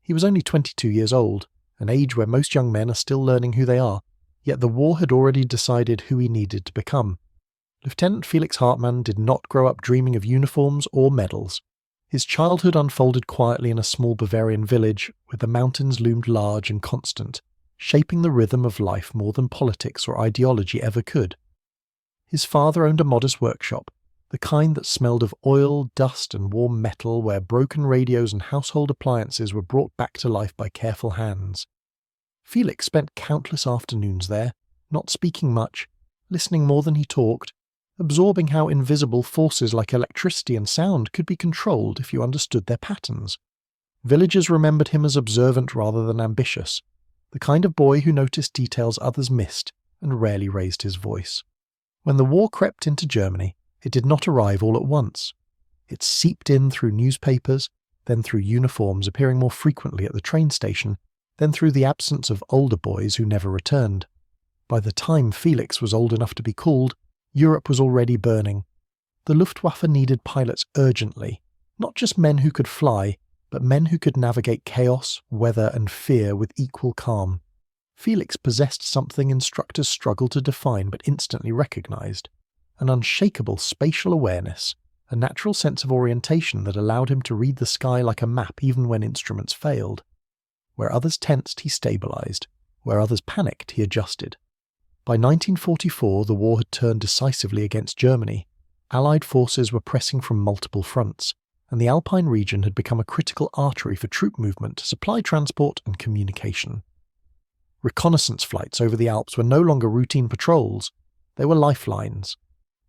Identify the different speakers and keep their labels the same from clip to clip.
Speaker 1: He was only 22 years old, an age where most young men are still learning who they are, yet the war had already decided who he needed to become. Lieutenant Felix Hartmann did not grow up dreaming of uniforms or medals. His childhood unfolded quietly in a small Bavarian village, where the mountains loomed large and constant, shaping the rhythm of life more than politics or ideology ever could. His father owned a modest workshop, the kind that smelled of oil, dust and warm metal, where broken radios and household appliances were brought back to life by careful hands. Felix spent countless afternoons there, not speaking much, listening more than he talked, absorbing how invisible forces like electricity and sound could be controlled if you understood their patterns. Villagers remembered him as observant rather than ambitious, the kind of boy who noticed details others missed and rarely raised his voice. When the war crept into Germany, it did not arrive all at once. It seeped in through newspapers, then through uniforms appearing more frequently at the train station, then through the absence of older boys who never returned. By the time Felix was old enough to be called, Europe was already burning. The Luftwaffe needed pilots urgently, not just men who could fly, but men who could navigate chaos, weather and fear with equal calm. Felix possessed something instructors struggled to define but instantly recognized: an unshakable spatial awareness, a natural sense of orientation that allowed him to read the sky like a map even when instruments failed. Where others tensed, he stabilized. Where others panicked, he adjusted. By 1944, the war had turned decisively against Germany. Allied forces were pressing from multiple fronts, and the Alpine region had become a critical artery for troop movement, supply transport and communication. Reconnaissance flights over the Alps were no longer routine patrols, they were lifelines.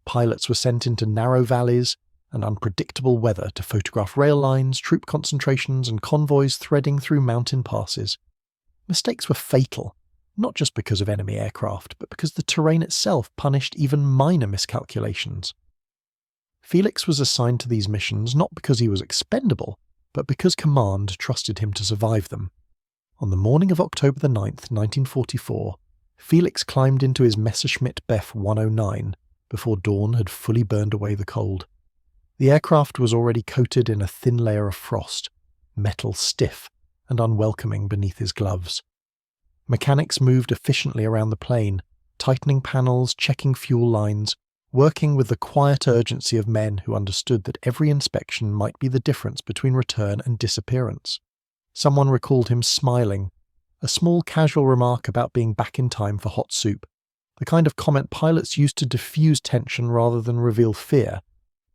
Speaker 1: Pilots were sent into narrow valleys and unpredictable weather to photograph rail lines, troop concentrations and convoys threading through mountain passes. Mistakes were fatal, not just because of enemy aircraft, but because the terrain itself punished even minor miscalculations. Felix was assigned to these missions not because he was expendable, but because command trusted him to survive them. On the morning of October the 9th, 1944, Felix climbed into his Messerschmitt Bef 109 before dawn had fully burned away the cold. The aircraft was already coated in a thin layer of frost, metal stiff and unwelcoming beneath his gloves. Mechanics moved efficiently around the plane, tightening panels, checking fuel lines, working with the quiet urgency of men who understood that every inspection might be the difference between return and disappearance. Someone recalled him smiling, a small casual remark about being back in time for hot soup, the kind of comment pilots used to diffuse tension rather than reveal fear.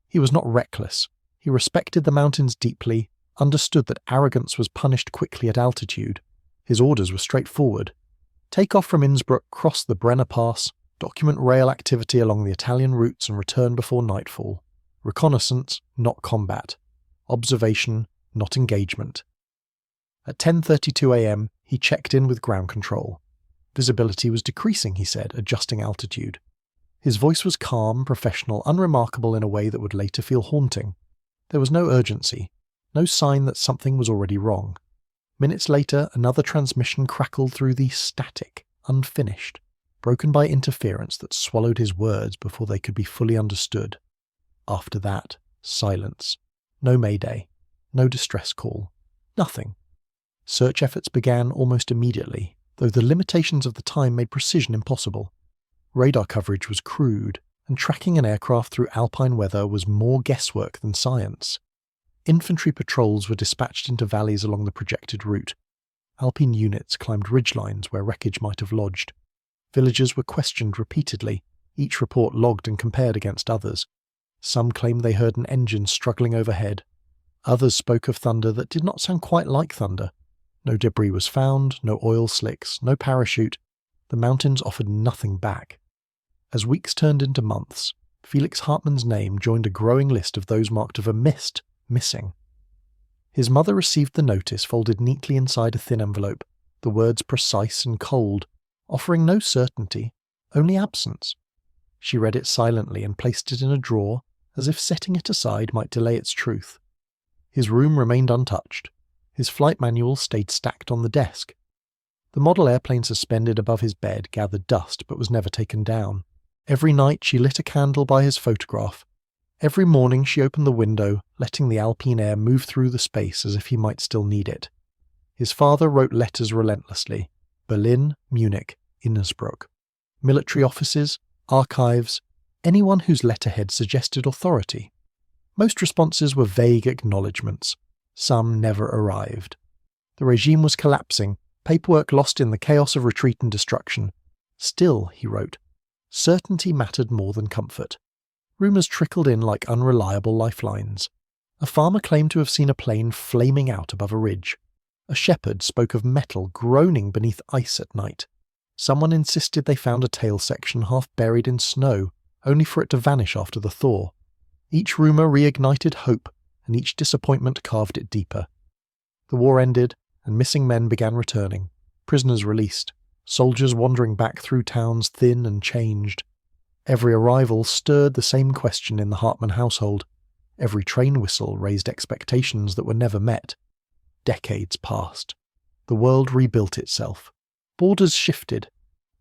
Speaker 1: He was not reckless. He respected the mountains deeply, understood that arrogance was punished quickly at altitude. His orders were straightforward. Take off from Innsbruck, cross the Brenner Pass, document rail activity along the Italian routes and return before nightfall. Reconnaissance, not combat. Observation, not engagement. At 10:32 a.m, he checked in with ground control. Visibility was decreasing, he said, adjusting altitude. His voice was calm, professional, unremarkable in a way that would later feel haunting. There was no urgency, no sign that something was already wrong. Minutes later, another transmission crackled through the static, unfinished, broken by interference that swallowed his words before they could be fully understood. After that, silence. No mayday, no distress call, nothing. Search efforts began almost immediately, though the limitations of the time made precision impossible. Radar coverage was crude, and tracking an aircraft through alpine weather was more guesswork than science. Infantry patrols were dispatched into valleys along the projected route. Alpine units climbed ridgelines where wreckage might have lodged. Villagers were questioned repeatedly, each report logged and compared against others. Some claimed they heard an engine struggling overhead. Others spoke of thunder that did not sound quite like thunder. No debris was found, no oil slicks, no parachute. The mountains offered nothing back. As weeks turned into months, Felix Hartmann's name joined a growing list of those marked of missing. His mother received the notice folded neatly inside a thin envelope, the words precise and cold, offering no certainty, only absence. She read it silently and placed it in a drawer, as if setting it aside might delay its truth. His room remained untouched. His flight manual stayed stacked on the desk. The model airplane suspended above his bed gathered dust but was never taken down. Every night she lit a candle by his photograph. Every morning she opened the window, letting the alpine air move through the space as if he might still need it. His father wrote letters relentlessly: Berlin, Munich, Innsbruck. Military offices, archives, anyone whose letterhead suggested authority. Most responses were vague acknowledgements. Some never arrived. The regime was collapsing, paperwork lost in the chaos of retreat and destruction. Still, he wrote, certainty mattered more than comfort. Rumours trickled in like unreliable lifelines. A farmer claimed to have seen a plane flaming out above a ridge. A shepherd spoke of metal groaning beneath ice at night. Someone insisted they found a tail section half buried in snow, only for it to vanish after the thaw. Each rumour reignited hope, and each disappointment carved it deeper. The war ended, and missing men began returning, prisoners released, soldiers wandering back through towns thin and changed. Every arrival stirred the same question in the Hartmann household. Every train whistle raised expectations that were never met. Decades passed. The world rebuilt itself. Borders shifted.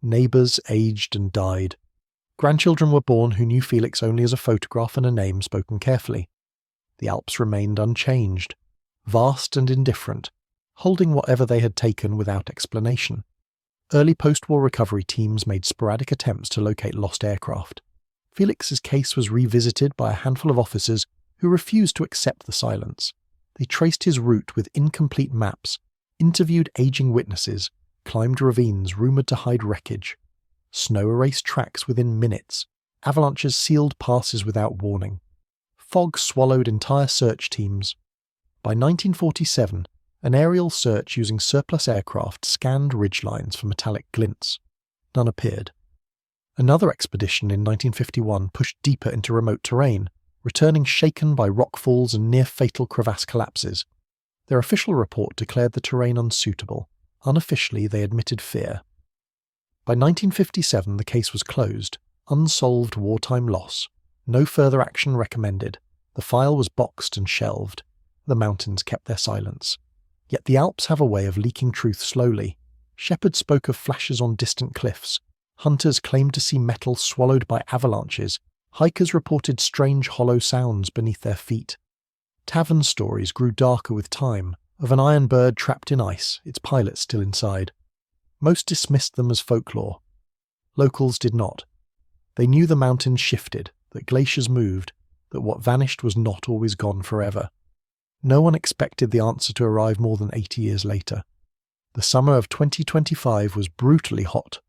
Speaker 1: Neighbours aged and died. Grandchildren were born who knew Felix only as a photograph and a name spoken carefully. The Alps remained unchanged, vast and indifferent, holding whatever they had taken without explanation. Early post-war recovery teams made sporadic attempts to locate lost aircraft. Felix's case was revisited by a handful of officers who refused to accept the silence. They traced his route with incomplete maps, interviewed aging witnesses, climbed ravines rumoured to hide wreckage. Snow erased tracks within minutes. Avalanches sealed passes without warning. Fog swallowed entire search teams. By 1947, an aerial search using surplus aircraft scanned ridgelines for metallic glints. None appeared. Another expedition in 1951 pushed deeper into remote terrain, returning shaken by rockfalls and near-fatal crevasse collapses. Their official report declared the terrain unsuitable. Unofficially, they admitted fear. By 1957, the case was closed. Unsolved wartime loss. No further action recommended. The file was boxed and shelved. The mountains kept their silence. Yet the Alps have a way of leaking truth slowly. Shepherds spoke of flashes on distant cliffs. Hunters claimed to see metal swallowed by avalanches. Hikers reported strange hollow sounds beneath their feet. Tavern stories grew darker with time, of an iron bird trapped in ice, its pilot still inside. Most dismissed them as folklore. Locals did not. They knew the mountains shifted, that glaciers moved, that what vanished was not always gone forever. No one expected the answer to arrive more than 80 years later. The summer of 2025 was brutally hot.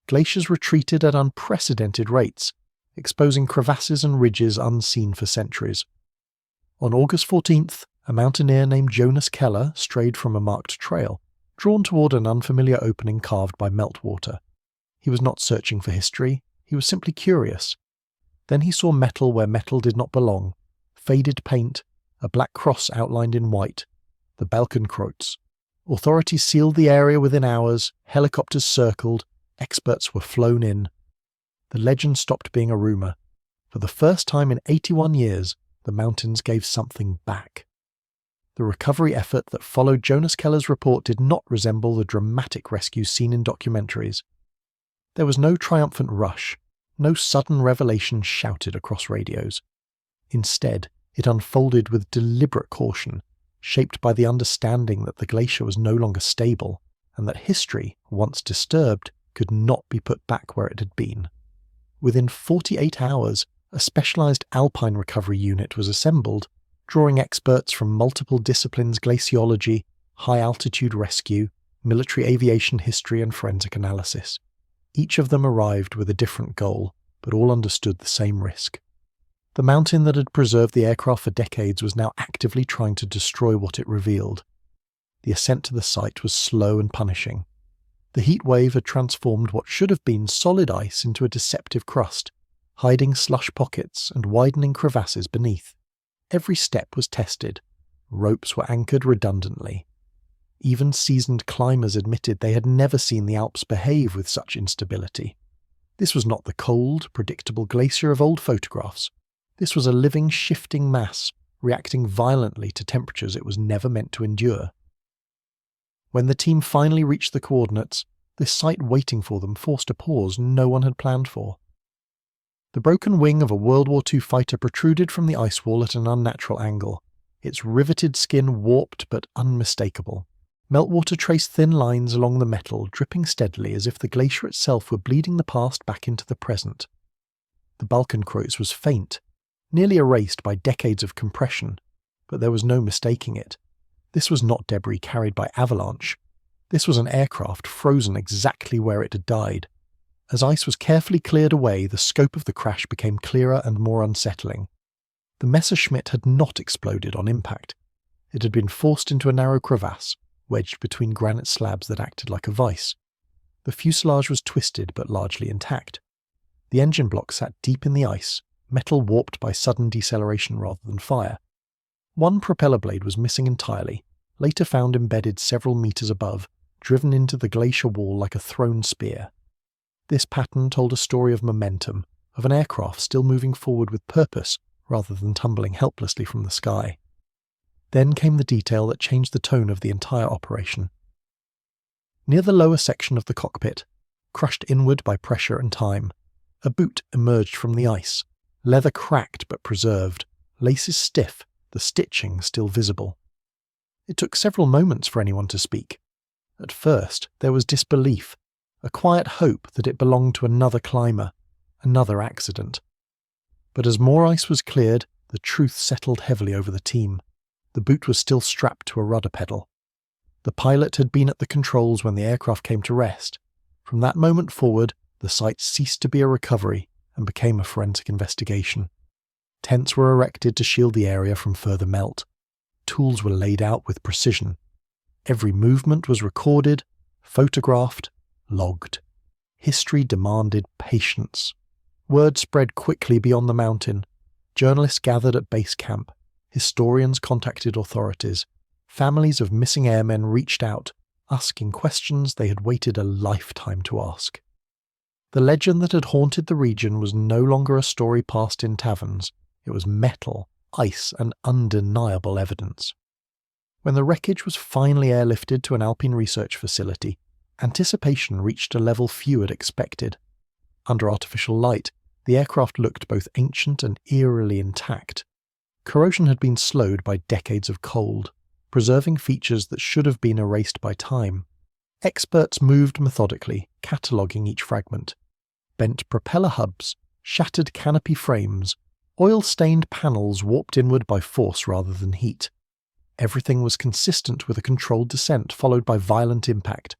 Speaker 1: Glaciers retreated at unprecedented rates, exposing crevasses and ridges unseen for centuries. On August 14th, a mountaineer named Jonas Keller strayed from a marked trail, drawn toward an unfamiliar opening carved by meltwater. He was not searching for history, he was simply curious. Then he saw metal where metal did not belong, faded paint, a black cross outlined in white, the Balkenkreuz. Authorities sealed the area within hours, helicopters circled, experts were flown in. The legend stopped being a rumour. For the first time in 81 years, the mountains gave something back. The recovery effort that followed Jonas Keller's report did not resemble the dramatic rescues seen in documentaries. There was no triumphant rush, no sudden revelation shouted across radios. Instead, it unfolded with deliberate caution, shaped by the understanding that the glacier was no longer stable, and that history, once disturbed, could not be put back where it had been. Within 48 hours, a specialized alpine recovery unit was assembled, drawing experts from multiple disciplines: glaciology, high-altitude rescue, military aviation history and forensic analysis. Each of them arrived with a different goal, but all understood the same risk. The mountain that had preserved the aircraft for decades was now actively trying to destroy what it revealed. The ascent to the site was slow and punishing. The heat wave had transformed what should have been solid ice into a deceptive crust, hiding slush pockets and widening crevasses beneath. Every step was tested. Ropes were anchored redundantly. Even seasoned climbers admitted they had never seen the Alps behave with such instability. This was not the cold, predictable glacier of old photographs. This was a living, shifting mass, reacting violently to temperatures it was never meant to endure. When the team finally reached the coordinates, the sight waiting for them forced a pause no one had planned for. The broken wing of a World War II fighter protruded from the ice wall at an unnatural angle, its riveted skin warped but unmistakable. Meltwater traced thin lines along the metal, dripping steadily as if the glacier itself were bleeding the past back into the present. The Balkenkreuz was faint, nearly erased by decades of compression, but there was no mistaking it. This was not debris carried by avalanche. This was an aircraft frozen exactly where it had died. As ice was carefully cleared away, the scope of the crash became clearer and more unsettling. The Messerschmitt had not exploded on impact. It had been forced into a narrow crevasse, wedged between granite slabs that acted like a vice. The fuselage was twisted but largely intact. The engine block sat deep in the ice, metal warped by sudden deceleration rather than fire. One propeller blade was missing entirely, later found embedded several meters above, driven into the glacier wall like a thrown spear. This pattern told a story of momentum, of an aircraft still moving forward with purpose rather than tumbling helplessly from the sky. Then came the detail that changed the tone of the entire operation. Near the lower section of the cockpit, crushed inward by pressure and time, a boot emerged from the ice, leather cracked but preserved, laces stiff, the stitching still visible. It took several moments for anyone to speak. At first, there was disbelief, a quiet hope that it belonged to another climber, another accident. But as more ice was cleared, the truth settled heavily over the team. The boot was still strapped to a rudder pedal. The pilot had been at the controls when the aircraft came to rest. From that moment forward, the site ceased to be a recovery and became a forensic investigation. Tents were erected to shield the area from further melt. Tools were laid out with precision. Every movement was recorded, photographed, logged. History demanded patience. Word spread quickly beyond the mountain. Journalists gathered at base camp. Historians contacted authorities. Families of missing airmen reached out, asking questions they had waited a lifetime to ask. The legend that had haunted the region was no longer a story passed in taverns. It was metal, ice, and undeniable evidence. When the wreckage was finally airlifted to an Alpine research facility, anticipation reached a level few had expected. Under artificial light, the aircraft looked both ancient and eerily intact. Corrosion had been slowed by decades of cold, preserving features that should have been erased by time. Experts moved methodically, cataloguing each fragment. Bent propeller hubs, shattered canopy frames, oil-stained panels warped inward by force rather than heat. Everything was consistent with a controlled descent followed by violent impact.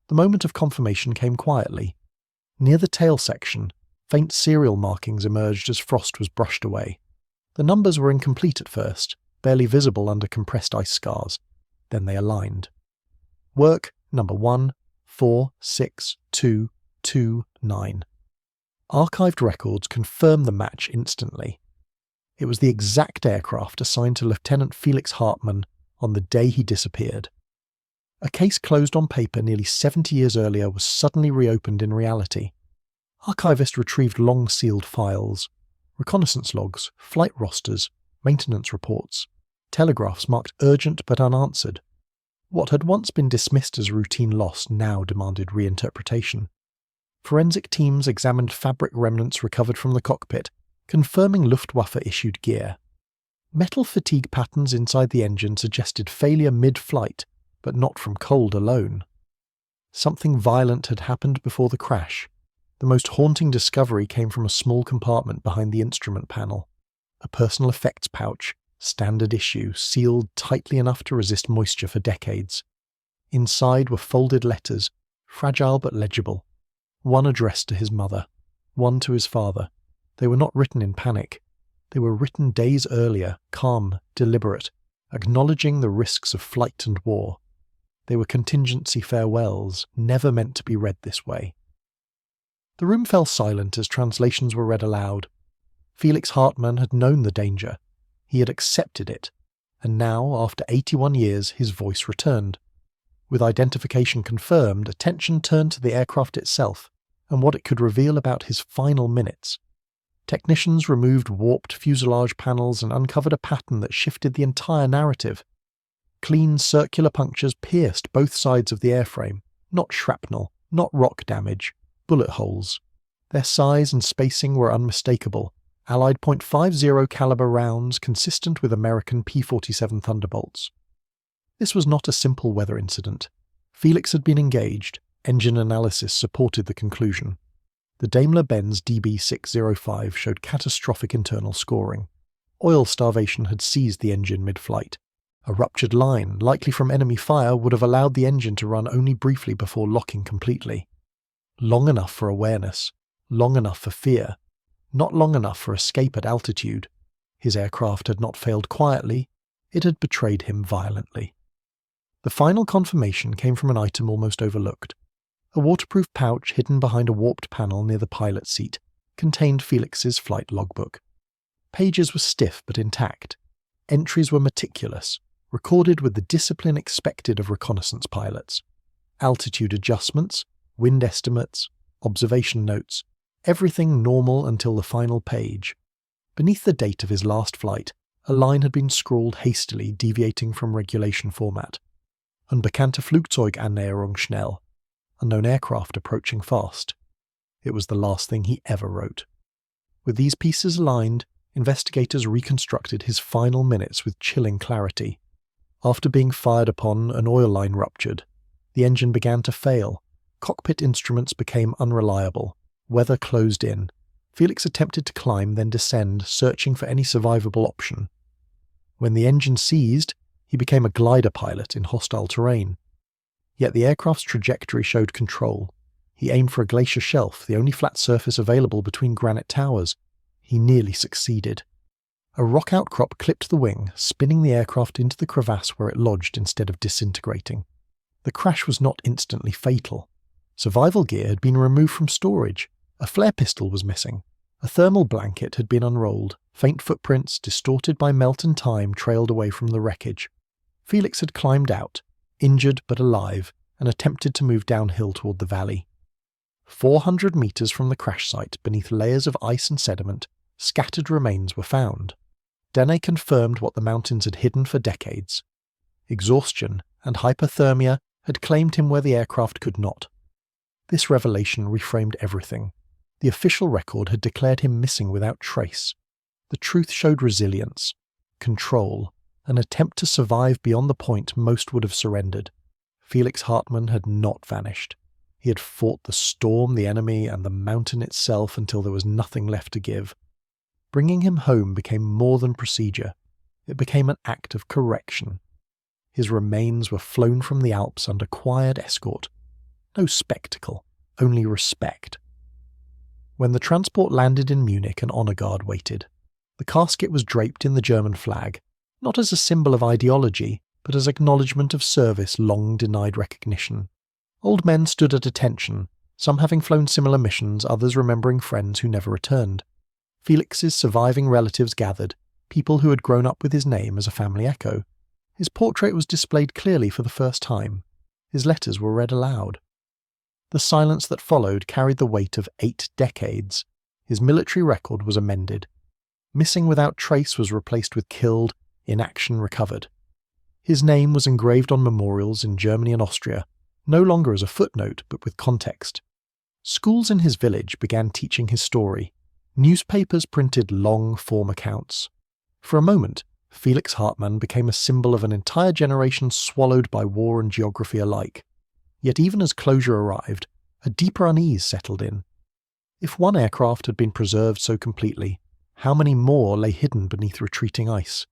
Speaker 1: The moment of confirmation came quietly. Near the tail section, faint serial markings emerged as frost was brushed away. The numbers were incomplete at first, barely visible under compressed ice scars. Then they aligned. Work number 146229. Archived records confirmed the match instantly. It was the exact aircraft assigned to Lieutenant Felix Hartmann on the day he disappeared. A case closed on paper nearly 70 years earlier was suddenly reopened in reality. Archivists retrieved long-sealed files, reconnaissance logs, flight rosters, maintenance reports, telegraphs marked urgent but unanswered. What had once been dismissed as routine loss now demanded reinterpretation. Forensic teams examined fabric remnants recovered from the cockpit, confirming Luftwaffe-issued gear. Metal fatigue patterns inside the engine suggested failure mid-flight, but not from cold alone. Something violent had happened before the crash. The most haunting discovery came from a small compartment behind the instrument panel. A personal effects pouch, standard issue, sealed tightly enough to resist moisture for decades. Inside were folded letters, fragile but legible. One addressed to his mother, one to his father. They were not written in panic. They were written days earlier, calm, deliberate, acknowledging the risks of flight and war. They were contingency farewells, never meant to be read this way. The room fell silent as translations were read aloud. Felix Hartmann had known the danger. He had accepted it. And now, after 81 years, his voice returned. With identification confirmed, attention turned to the aircraft itself and what it could reveal about his final minutes. Technicians removed warped fuselage panels and uncovered a pattern that shifted the entire narrative. Clean circular punctures pierced both sides of the airframe, not shrapnel, not rock damage, bullet holes. Their size and spacing were unmistakable, Allied .50 caliber rounds consistent with American P-47 Thunderbolts. This was not a simple weather incident. Felix had been engaged. Engine analysis supported the conclusion. The Daimler-Benz DB605 showed catastrophic internal scoring. Oil starvation had seized the engine mid-flight. A ruptured line, likely from enemy fire, would have allowed the engine to run only briefly before locking completely. Long enough for awareness, long enough for fear, not long enough for escape at altitude. His aircraft had not failed quietly, it had betrayed him violently. The final confirmation came from an item almost overlooked. A waterproof pouch hidden behind a warped panel near the pilot's seat contained Felix's flight logbook. Pages were stiff but intact. Entries were meticulous, recorded with the discipline expected of reconnaissance pilots. Altitude adjustments, wind estimates, observation notes, everything normal until the final page. Beneath the date of his last flight, a line had been scrawled hastily, deviating from regulation format. Unbekannte Flugzeuganäherung schnell. Unknown aircraft approaching fast. It was the last thing he ever wrote. With these pieces aligned, investigators reconstructed his final minutes with chilling clarity. After being fired upon, an oil line ruptured. The engine began to fail. Cockpit instruments became unreliable. Weather closed in. Felix attempted to climb, then descend, searching for any survivable option. When the engine seized, he became a glider pilot in hostile terrain. Yet the aircraft's trajectory showed control. He aimed for a glacier shelf, the only flat surface available between granite towers. He nearly succeeded. A rock outcrop clipped the wing, spinning the aircraft into the crevasse where it lodged instead of disintegrating. The crash was not instantly fatal. Survival gear had been removed from storage. A flare pistol was missing. A thermal blanket had been unrolled. Faint footprints, distorted by melt and time, trailed away from the wreckage. Felix had climbed out, injured but alive, and attempted to move downhill toward the valley. 400 meters from the crash site, beneath layers of ice and sediment, scattered remains were found. Dene confirmed what the mountains had hidden for decades. Exhaustion and hypothermia had claimed him where the aircraft could not. This revelation reframed everything. The official record had declared him missing without trace. The truth showed resilience, control, an attempt to survive beyond the point most would have surrendered. Felix Hartmann had not vanished. He had fought the storm, the enemy, and the mountain itself until there was nothing left to give. Bringing him home became more than procedure. It became an act of correction. His remains were flown from the Alps under quiet escort. No spectacle, only respect. When the transport landed in Munich, an honour guard waited. The casket was draped in the German flag, not as a symbol of ideology, but as acknowledgement of service long denied recognition. Old men stood at attention, some having flown similar missions, others remembering friends who never returned. Felix's surviving relatives gathered, people who had grown up with his name as a family echo. His portrait was displayed clearly for the first time. His letters were read aloud. The silence that followed carried the weight of 8 decades. His military record was amended. Missing without trace was replaced with killed, in action recovered. His name was engraved on memorials in Germany and Austria, no longer as a footnote but with context. Schools in his village began teaching his story. Newspapers printed long-form accounts. For a moment, Felix Hartmann became a symbol of an entire generation swallowed by war and geography alike. Yet even as closure arrived, a deeper unease settled in. If one aircraft had been preserved so completely, how many more lay hidden beneath retreating ice?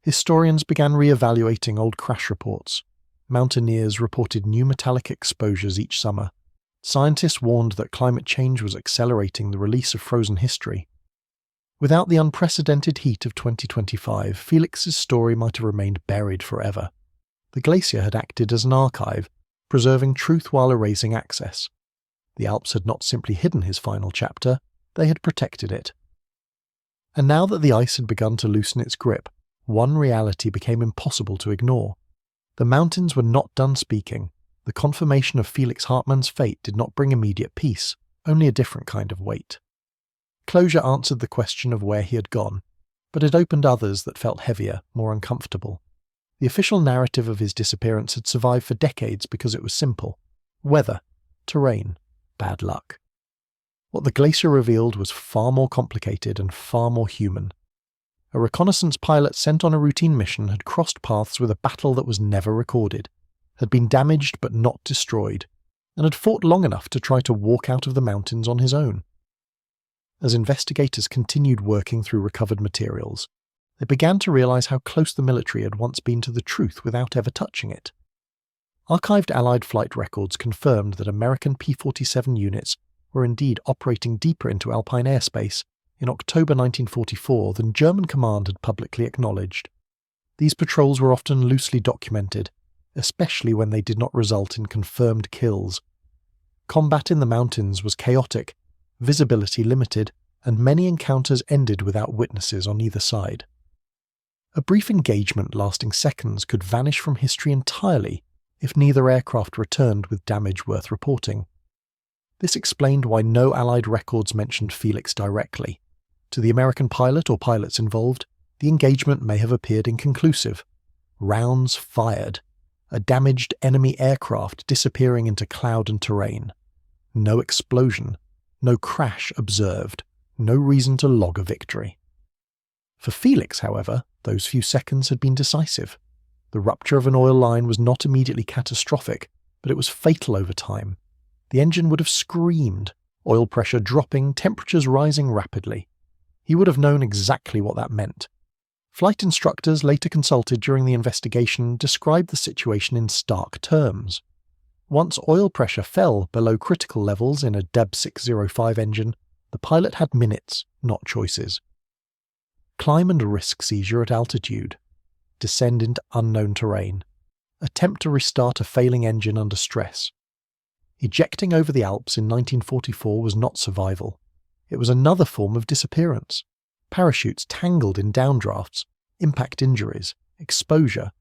Speaker 1: Historians began re-evaluating old crash reports. Mountaineers reported new metallic exposures each summer. Scientists warned that climate change was accelerating the release of frozen history. Without the unprecedented heat of 2025, Felix's story might have remained buried forever. The glacier had acted as an archive, preserving truth while erasing access. The Alps had not simply hidden his final chapter, they had protected it. And now that the ice had begun to loosen its grip, one reality became impossible to ignore. The mountains were not done speaking. The confirmation of Felix Hartmann's fate did not bring immediate peace, only a different kind of weight. Closure answered the question of where he had gone, but it opened others that felt heavier, more uncomfortable. The official narrative of his disappearance had survived for decades because it was simple. Weather, terrain, bad luck. What the glacier revealed was far more complicated and far more human. A reconnaissance pilot sent on a routine mission had crossed paths with a battle that was never recorded, had been damaged but not destroyed, and had fought long enough to try to walk out of the mountains on his own. As investigators continued working through recovered materials, they began to realize how close the military had once been to the truth without ever touching it. Archived Allied flight records confirmed that American P-47 units were indeed operating deeper into Alpine airspace in October 1944 than German command had publicly acknowledged. These patrols were often loosely documented, especially when they did not result in confirmed kills. Combat in the mountains was chaotic, visibility limited, and many encounters ended without witnesses on either side. A brief engagement lasting seconds could vanish from history entirely if neither aircraft returned with damage worth reporting. This explained why no Allied records mentioned Felix directly. To the American pilot or pilots involved, the engagement may have appeared inconclusive. Rounds fired. A damaged enemy aircraft disappearing into cloud and terrain. No explosion. No crash observed. No reason to log a victory. For Felix, however, those few seconds had been decisive. The rupture of an oil line was not immediately catastrophic, but it was fatal over time. The engine would have screamed, oil pressure dropping, temperatures rising rapidly. He would have known exactly what that meant. Flight instructors later consulted during the investigation described the situation in stark terms. Once oil pressure fell below critical levels in a DEB 605 engine, the pilot had minutes, not choices. Climb and risk seizure at altitude. Descend into unknown terrain. Attempt to restart a failing engine under stress. Ejecting over the Alps in 1944 was not survival. It was another form of disappearance. Parachutes tangled in downdrafts, impact injuries, exposure.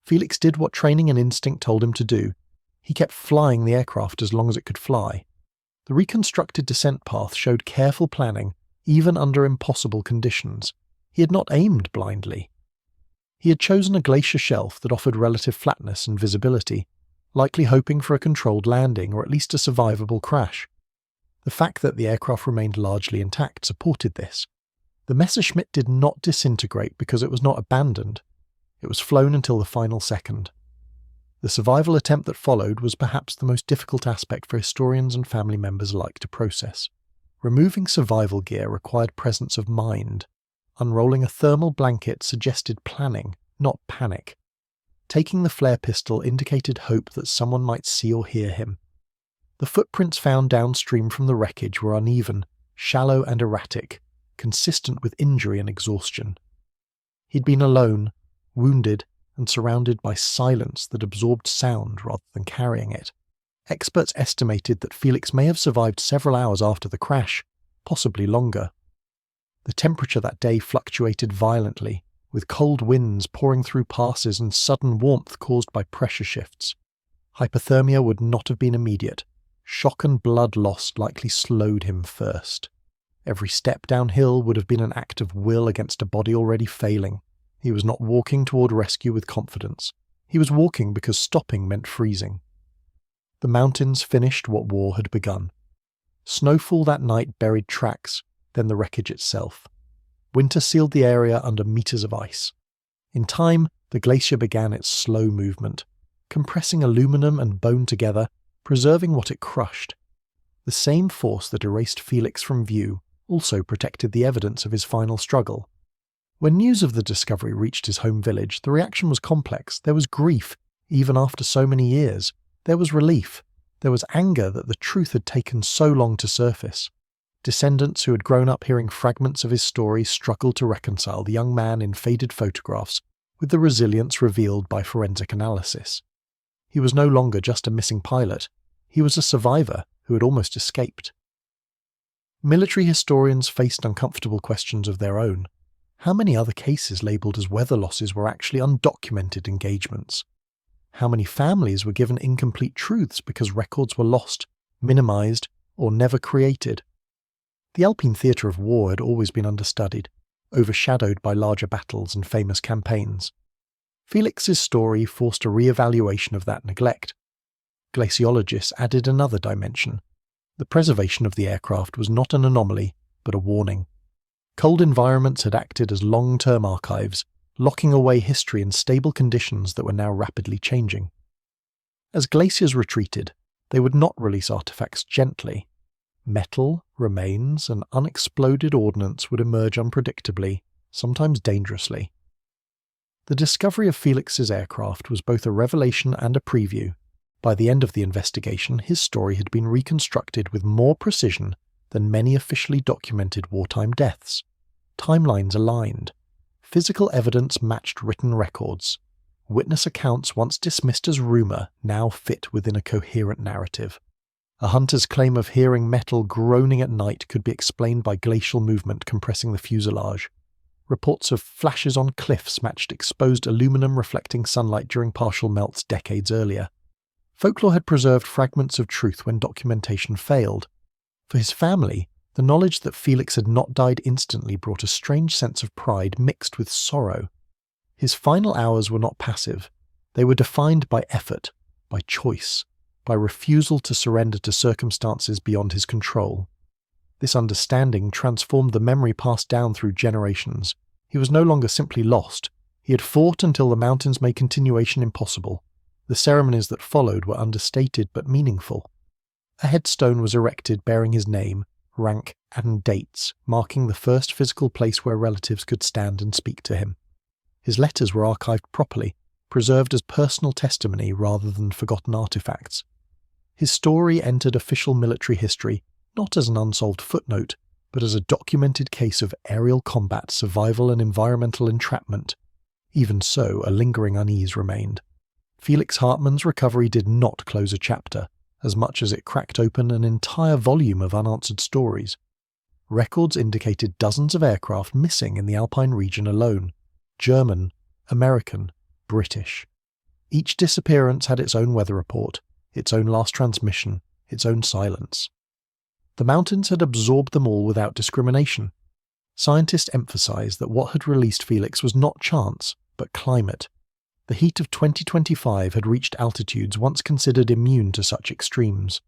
Speaker 1: Felix did what training and instinct told him to do. He kept flying the aircraft as long as it could fly. The reconstructed descent path showed careful planning, even under impossible conditions. He had not aimed blindly. He had chosen a glacier shelf that offered relative flatness and visibility, likely hoping for a controlled landing or at least a survivable crash. The fact that the aircraft remained largely intact supported this. The Messerschmitt did not disintegrate because it was not abandoned. It was flown until the final second. The survival attempt that followed was perhaps the most difficult aspect for historians and family members alike to process. Removing survival gear required presence of mind. Unrolling a thermal blanket suggested planning, not panic. Taking the flare pistol indicated hope that someone might see or hear him. The footprints found downstream from the wreckage were uneven, shallow and erratic, consistent with injury and exhaustion. He'd been alone, wounded, and surrounded by silence that absorbed sound rather than carrying it. Experts estimated that Felix may have survived several hours after the crash, possibly longer. The temperature that day fluctuated violently, with cold winds pouring through passes and sudden warmth caused by pressure shifts. Hypothermia would not have been immediate. Shock and blood loss likely slowed him first. Every step downhill would have been an act of will against a body already failing. He was not walking toward rescue with confidence. He was walking because stopping meant freezing. The mountains finished what war had begun. Snowfall that night buried tracks, then the wreckage itself. Winter sealed the area under meters of ice. In time, the glacier began its slow movement, compressing aluminum and bone together, preserving what it crushed. The same force that erased Felix from view also protected the evidence of his final struggle. When news of the discovery reached his home village, the reaction was complex. There was grief, even after so many years. There was relief. There was anger that the truth had taken so long to surface. Descendants who had grown up hearing fragments of his story struggled to reconcile the young man in faded photographs with the resilience revealed by forensic analysis. He was no longer just a missing pilot. He was a survivor who had almost escaped. Military historians faced uncomfortable questions of their own. How many other cases labelled as weather losses were actually undocumented engagements? How many families were given incomplete truths because records were lost, minimised, or never created? The Alpine theatre of war had always been understudied, overshadowed by larger battles and famous campaigns. Felix's story forced a re-evaluation of that neglect. Glaciologists added another dimension. The preservation of the aircraft was not an anomaly, but a warning. Cold environments had acted as long-term archives, locking away history in stable conditions that were now rapidly changing. As glaciers retreated, they would not release artifacts gently. Metal, remains, and unexploded ordnance would emerge unpredictably, sometimes dangerously. The discovery of Felix's aircraft was both a revelation and a preview. By the end of the investigation, his story had been reconstructed with more precision than many officially documented wartime deaths. Timelines aligned. Physical evidence matched written records. Witness accounts once dismissed as rumour now fit within a coherent narrative. A hunter's claim of hearing metal groaning at night could be explained by glacial movement compressing the fuselage. Reports of flashes on cliffs matched exposed aluminum reflecting sunlight during partial melts decades earlier. Folklore had preserved fragments of truth when documentation failed. For his family, the knowledge that Felix had not died instantly brought a strange sense of pride mixed with sorrow. His final hours were not passive. They were defined by effort, by choice, by refusal to surrender to circumstances beyond his control. This understanding transformed the memory passed down through generations. He was no longer simply lost. He had fought until the mountains made continuation impossible. The ceremonies that followed were understated but meaningful. A headstone was erected bearing his name, rank, and dates, marking the first physical place where relatives could stand and speak to him. His letters were archived properly, preserved as personal testimony rather than forgotten artifacts. His story entered official military history not as an unsolved footnote, but as a documented case of aerial combat, survival, and environmental entrapment. Even so, a lingering unease remained. Felix Hartmann's recovery did not close a chapter, as much as it cracked open an entire volume of unanswered stories. Records indicated dozens of aircraft missing in the Alpine region alone. German, American, British. Each disappearance had its own weather report, its own last transmission, its own silence. The mountains had absorbed them all without discrimination. Scientists emphasized that what had released Felix was not chance, but climate. The heat of 2025 had reached altitudes once considered immune to such extremes.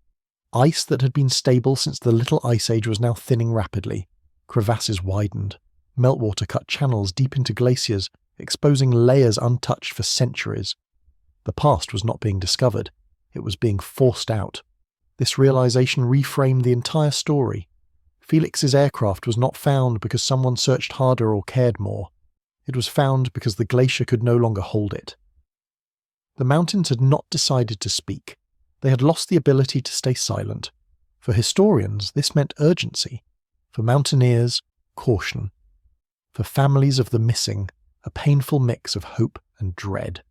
Speaker 1: Ice that had been stable since the Little Ice Age was now thinning rapidly. Crevasses widened. Meltwater cut channels deep into glaciers, exposing layers untouched for centuries. The past was not being discovered. It was being forced out. This realization reframed the entire story. Felix's aircraft was not found because someone searched harder or cared more. It was found because the glacier could no longer hold it. The mountains had not decided to speak. They had lost the ability to stay silent. For historians, this meant urgency. For mountaineers, caution. For families of the missing, a painful mix of hope and dread.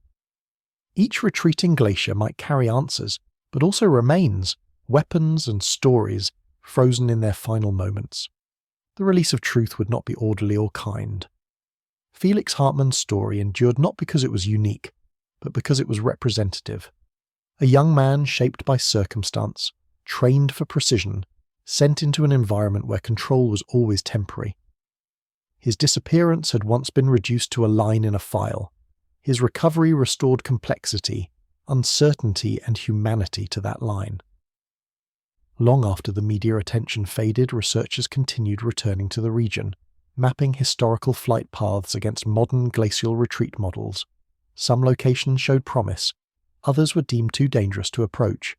Speaker 1: Each retreating glacier might carry answers, but also remains, weapons and stories, frozen in their final moments. The release of truth would not be orderly or kind. Felix Hartmann's story endured not because it was unique, but because it was representative. A young man shaped by circumstance, trained for precision, sent into an environment where control was always temporary. His disappearance had once been reduced to a line in a file. His recovery restored complexity, uncertainty, and humanity to that line. Long after the media attention faded, researchers continued returning to the region, mapping historical flight paths against modern glacial retreat models. Some locations showed promise, others were deemed too dangerous to approach.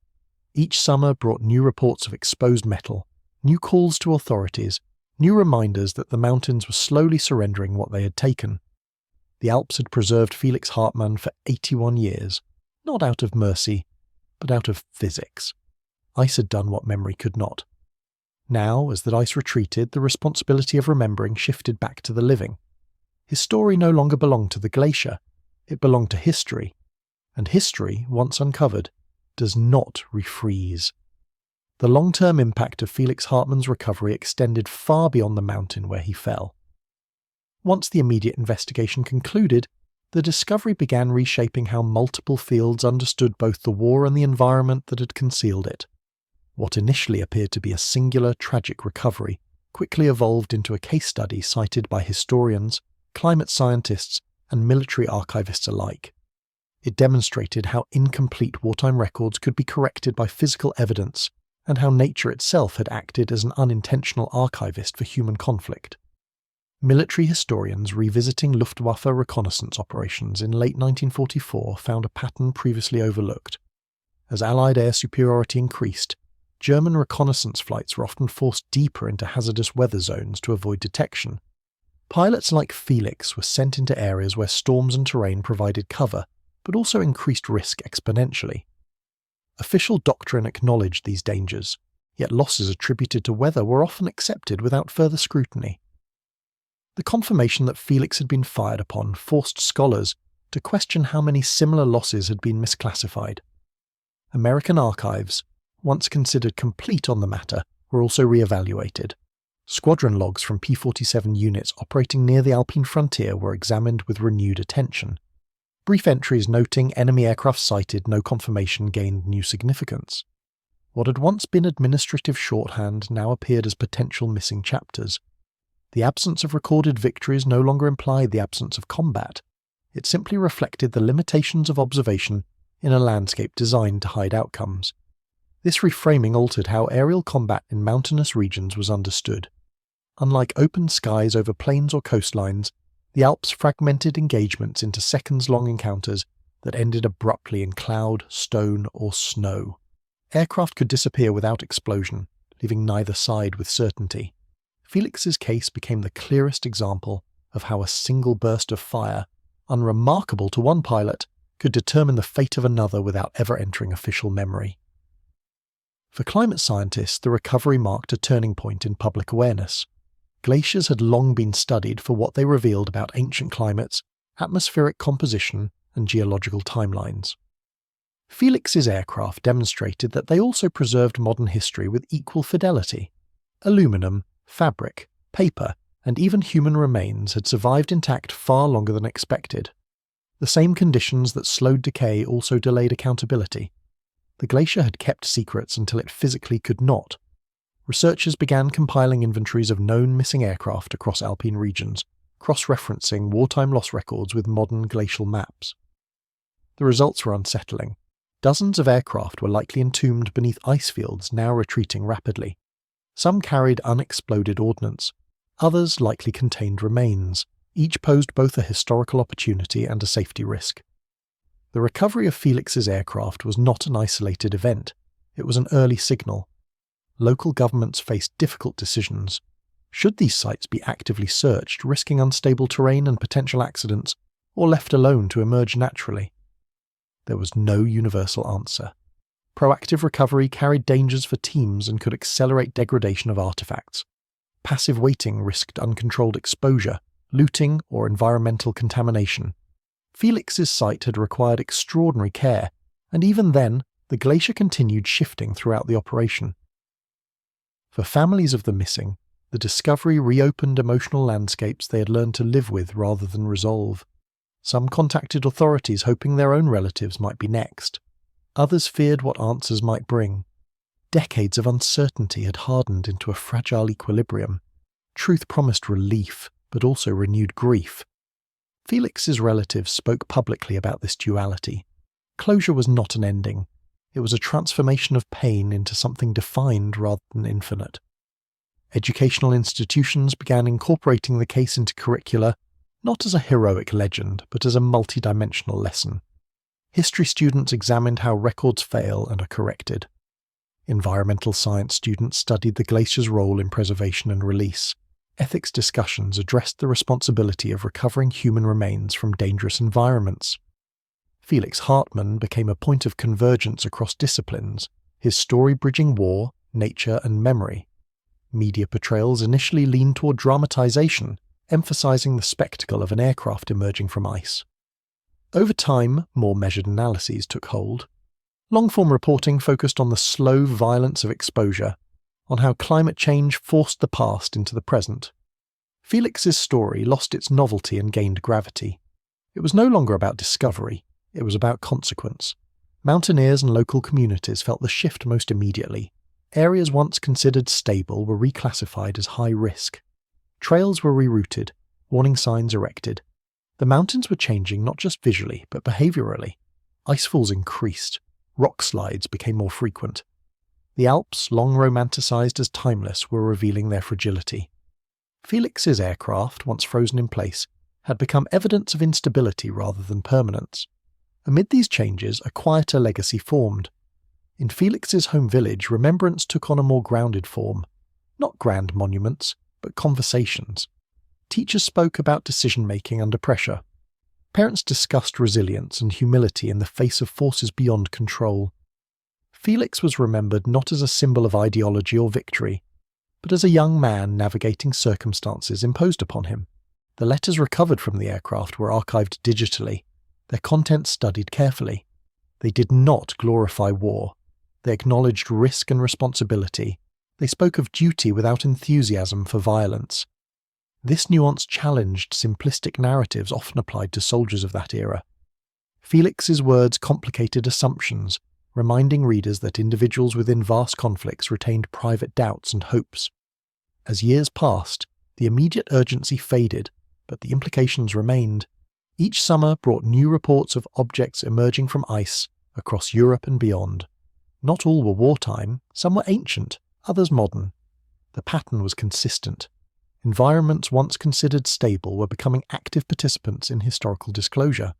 Speaker 1: Each summer brought new reports of exposed metal, new calls to authorities, new reminders that the mountains were slowly surrendering what they had taken. The Alps had preserved Felix Hartmann for 81 years, not out of mercy, but out of physics. Ice had done what memory could not. Now, as the ice retreated, the responsibility of remembering shifted back to the living. His story no longer belonged to the glacier, it belonged to history. And history, once uncovered, does not refreeze. The long-term impact of Felix Hartmann's recovery extended far beyond the mountain where he fell. Once the immediate investigation concluded, the discovery began reshaping how multiple fields understood both the war and the environment that had concealed it. What initially appeared to be a singular, tragic recovery quickly evolved into a case study cited by historians, climate scientists, and military archivists alike. It demonstrated how incomplete wartime records could be corrected by physical evidence, and how nature itself had acted as an unintentional archivist for human conflict. Military historians revisiting Luftwaffe reconnaissance operations in late 1944 found a pattern previously overlooked. As Allied air superiority increased, German reconnaissance flights were often forced deeper into hazardous weather zones to avoid detection. Pilots like Felix were sent into areas where storms and terrain provided cover, but also increased risk exponentially. Official doctrine acknowledged these dangers, yet losses attributed to weather were often accepted without further scrutiny. The confirmation that Felix had been fired upon forced scholars to question how many similar losses had been misclassified. American archives, once considered complete on the matter, were also re-evaluated. Squadron logs from P-47 units operating near the Alpine frontier were examined with renewed attention. Brief entries noting enemy aircraft sighted no confirmation gained new significance. What had once been administrative shorthand now appeared as potential missing chapters. The absence of recorded victories no longer implied the absence of combat. It simply reflected the limitations of observation in a landscape designed to hide outcomes. This reframing altered how aerial combat in mountainous regions was understood. Unlike open skies over plains or coastlines, the Alps fragmented engagements into seconds-long encounters that ended abruptly in cloud, stone, or snow. Aircraft could disappear without explosion, leaving neither side with certainty. Felix's case became the clearest example of how a single burst of fire, unremarkable to one pilot, could determine the fate of another without ever entering official memory. For climate scientists, the recovery marked a turning point in public awareness. Glaciers had long been studied for what they revealed about ancient climates, atmospheric composition, and geological timelines. Felix's aircraft demonstrated that they also preserved modern history with equal fidelity. Aluminum, fabric, paper, and even human remains had survived intact far longer than expected. The same conditions that slowed decay also delayed accountability. The glacier had kept secrets until it physically could not. Researchers began compiling inventories of known missing aircraft across alpine regions, cross-referencing wartime loss records with modern glacial maps. The results were unsettling. Dozens of aircraft were likely entombed beneath ice fields now retreating rapidly. Some carried unexploded ordnance. Others likely contained remains. Each posed both a historical opportunity and a safety risk. The recovery of Felix's aircraft was not an isolated event. It was an early signal. Local governments faced difficult decisions. Should these sites be actively searched, risking unstable terrain and potential accidents, or left alone to emerge naturally? There was no universal answer. Proactive recovery carried dangers for teams and could accelerate degradation of artifacts. Passive waiting risked uncontrolled exposure, looting, or environmental contamination. Felix's site had required extraordinary care, and even then, the glacier continued shifting throughout the operation. For families of the missing, the discovery reopened emotional landscapes they had learned to live with rather than resolve. Some contacted authorities hoping their own relatives might be next. Others feared what answers might bring. Decades of uncertainty had hardened into a fragile equilibrium. Truth promised relief, but also renewed grief. Felix's relatives spoke publicly about this duality. Closure was not an ending. It was a transformation of pain into something defined rather than infinite. Educational institutions began incorporating the case into curricula, not as a heroic legend, but as a multidimensional lesson. History students examined how records fail and are corrected. Environmental science students studied the glacier's role in preservation and release. Ethics discussions addressed the responsibility of recovering human remains from dangerous environments. Felix Hartmann became a point of convergence across disciplines, his story bridging war, nature, and memory. Media portrayals initially leaned toward dramatization, emphasizing the spectacle of an aircraft emerging from ice. Over time, more measured analyses took hold. Long-form reporting focused on the slow violence of exposure, on how climate change forced the past into the present. Felix's story lost its novelty and gained gravity. It was no longer about discovery, it was about consequence. Mountaineers and local communities felt the shift most immediately. Areas once considered stable were reclassified as high risk. Trails were rerouted, warning signs erected. The mountains were changing not just visually, but behaviourally. Icefalls increased. Rock slides became more frequent. The Alps, long romanticised as timeless, were revealing their fragility. Felix's aircraft, once frozen in place, had become evidence of instability rather than permanence. Amid these changes, a quieter legacy formed. In Felix's home village, remembrance took on a more grounded form. Not grand monuments, but conversations. Teachers spoke about decision-making under pressure. Parents discussed resilience and humility in the face of forces beyond control. Felix was remembered not as a symbol of ideology or victory, but as a young man navigating circumstances imposed upon him. The letters recovered from the aircraft were archived digitally, their contents studied carefully. They did not glorify war. They acknowledged risk and responsibility. They spoke of duty without enthusiasm for violence. This nuance challenged simplistic narratives often applied to soldiers of that era. Felix's words complicated assumptions, reminding readers that individuals within vast conflicts retained private doubts and hopes. As years passed, the immediate urgency faded, but the implications remained. Each summer brought new reports of objects emerging from ice across Europe and beyond. Not all were wartime, some were ancient, others modern. The pattern was consistent. Environments once considered stable were becoming active participants in historical disclosure.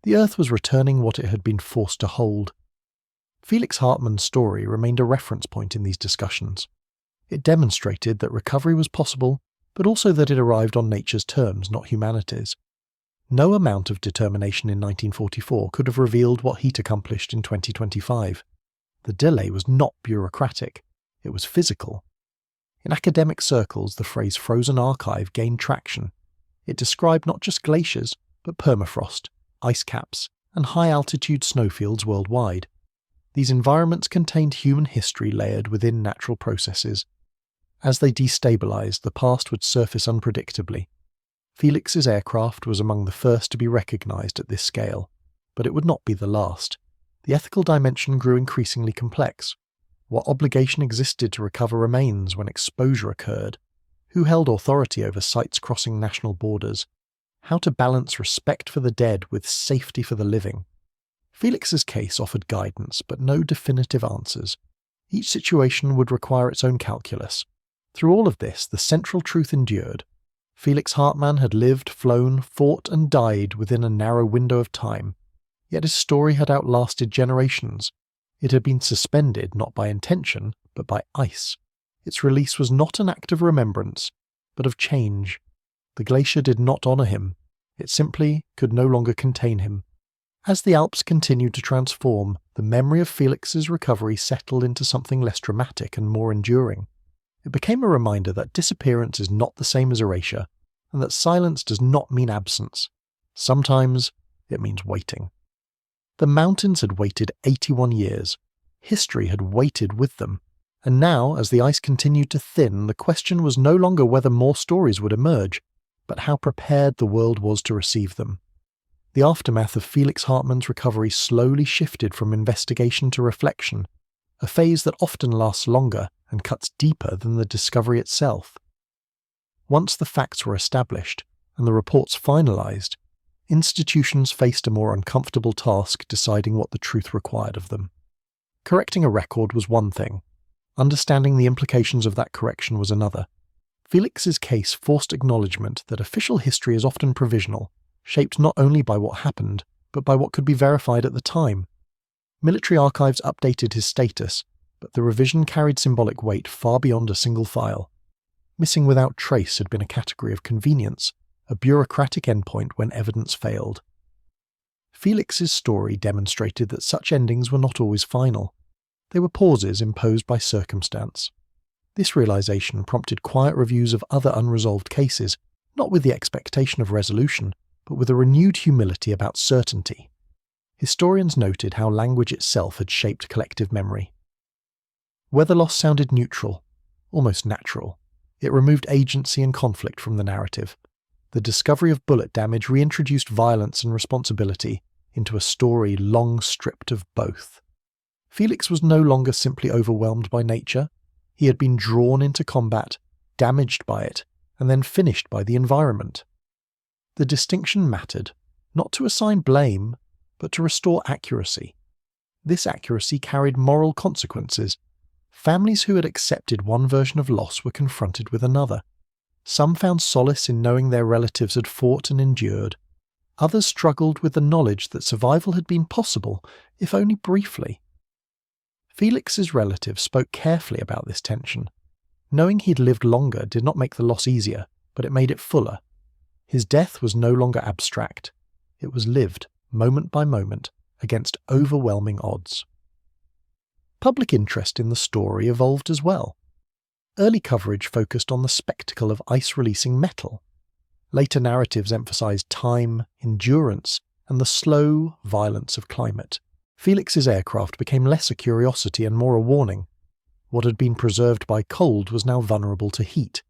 Speaker 1: The Earth was returning what it had been forced to hold. Felix Hartmann's story remained a reference point in these discussions. It demonstrated that recovery was possible, but also that it arrived on nature's terms, not humanity's. No amount of determination in 1944 could have revealed what he'd accomplished in 2025. The delay was not bureaucratic, it was physical. In academic circles, the phrase frozen archive gained traction. It described not just glaciers, but permafrost, ice caps, and high-altitude snowfields worldwide. These environments contained human history layered within natural processes. As they destabilized, the past would surface unpredictably. Felix's aircraft was among the first to be recognized at this scale, but it would not be the last. The ethical dimension grew increasingly complex. What obligation existed to recover remains when exposure occurred? Who held authority over sites crossing national borders? How to balance respect for the dead with safety for the living? Felix's case offered guidance, but no definitive answers. Each situation would require its own calculus. Through all of this, the central truth endured. Felix Hartmann had lived, flown, fought and died within a narrow window of time. Yet his story had outlasted generations. It had been suspended not by intention, but by ice. Its release was not an act of remembrance, but of change. The glacier did not honour him. It simply could no longer contain him. As the Alps continued to transform, the memory of Felix's recovery settled into something less dramatic and more enduring. It became a reminder that disappearance is not the same as erasure, and that silence does not mean absence. Sometimes it means waiting. The mountains had waited 81 years. History had waited with them. And now, as the ice continued to thin, the question was no longer whether more stories would emerge, but how prepared the world was to receive them. The aftermath of Felix Hartmann's recovery slowly shifted from investigation to reflection, a phase that often lasts longer and cuts deeper than the discovery itself. Once the facts were established and the reports finalized, institutions faced a more uncomfortable task deciding what the truth required of them. Correcting a record was one thing. Understanding the implications of that correction was another. Felix's case forced acknowledgement that official history is often provisional, shaped not only by what happened, but by what could be verified at the time. Military archives updated his status, but the revision carried symbolic weight far beyond a single file. Missing without trace had been a category of convenience, a bureaucratic endpoint when evidence failed. Felix's story demonstrated that such endings were not always final. They were pauses imposed by circumstance. This realization prompted quiet reviews of other unresolved cases, not with the expectation of resolution, but with a renewed humility about certainty. Historians noted how language itself had shaped collective memory. Weather loss sounded neutral, almost natural. It removed agency and conflict from the narrative. The discovery of bullet damage reintroduced violence and responsibility into a story long stripped of both. Felix was no longer simply overwhelmed by nature. He had been drawn into combat, damaged by it, and then finished by the environment. The distinction mattered, not to assign blame, but to restore accuracy. This accuracy carried moral consequences. Families who had accepted one version of loss were confronted with another. Some found solace in knowing their relatives had fought and endured. Others struggled with the knowledge that survival had been possible, if only briefly. Felix's relatives spoke carefully about this tension. Knowing he'd lived longer did not make the loss easier, but it made it fuller. His death was no longer abstract. It was lived, moment by moment, against overwhelming odds. Public interest in the story evolved as well. Early coverage focused on the spectacle of ice releasing metal. Later narratives emphasized time, endurance, and the slow violence of climate. Felix's aircraft became less a curiosity and more a warning. What had been preserved by cold was now vulnerable to heat.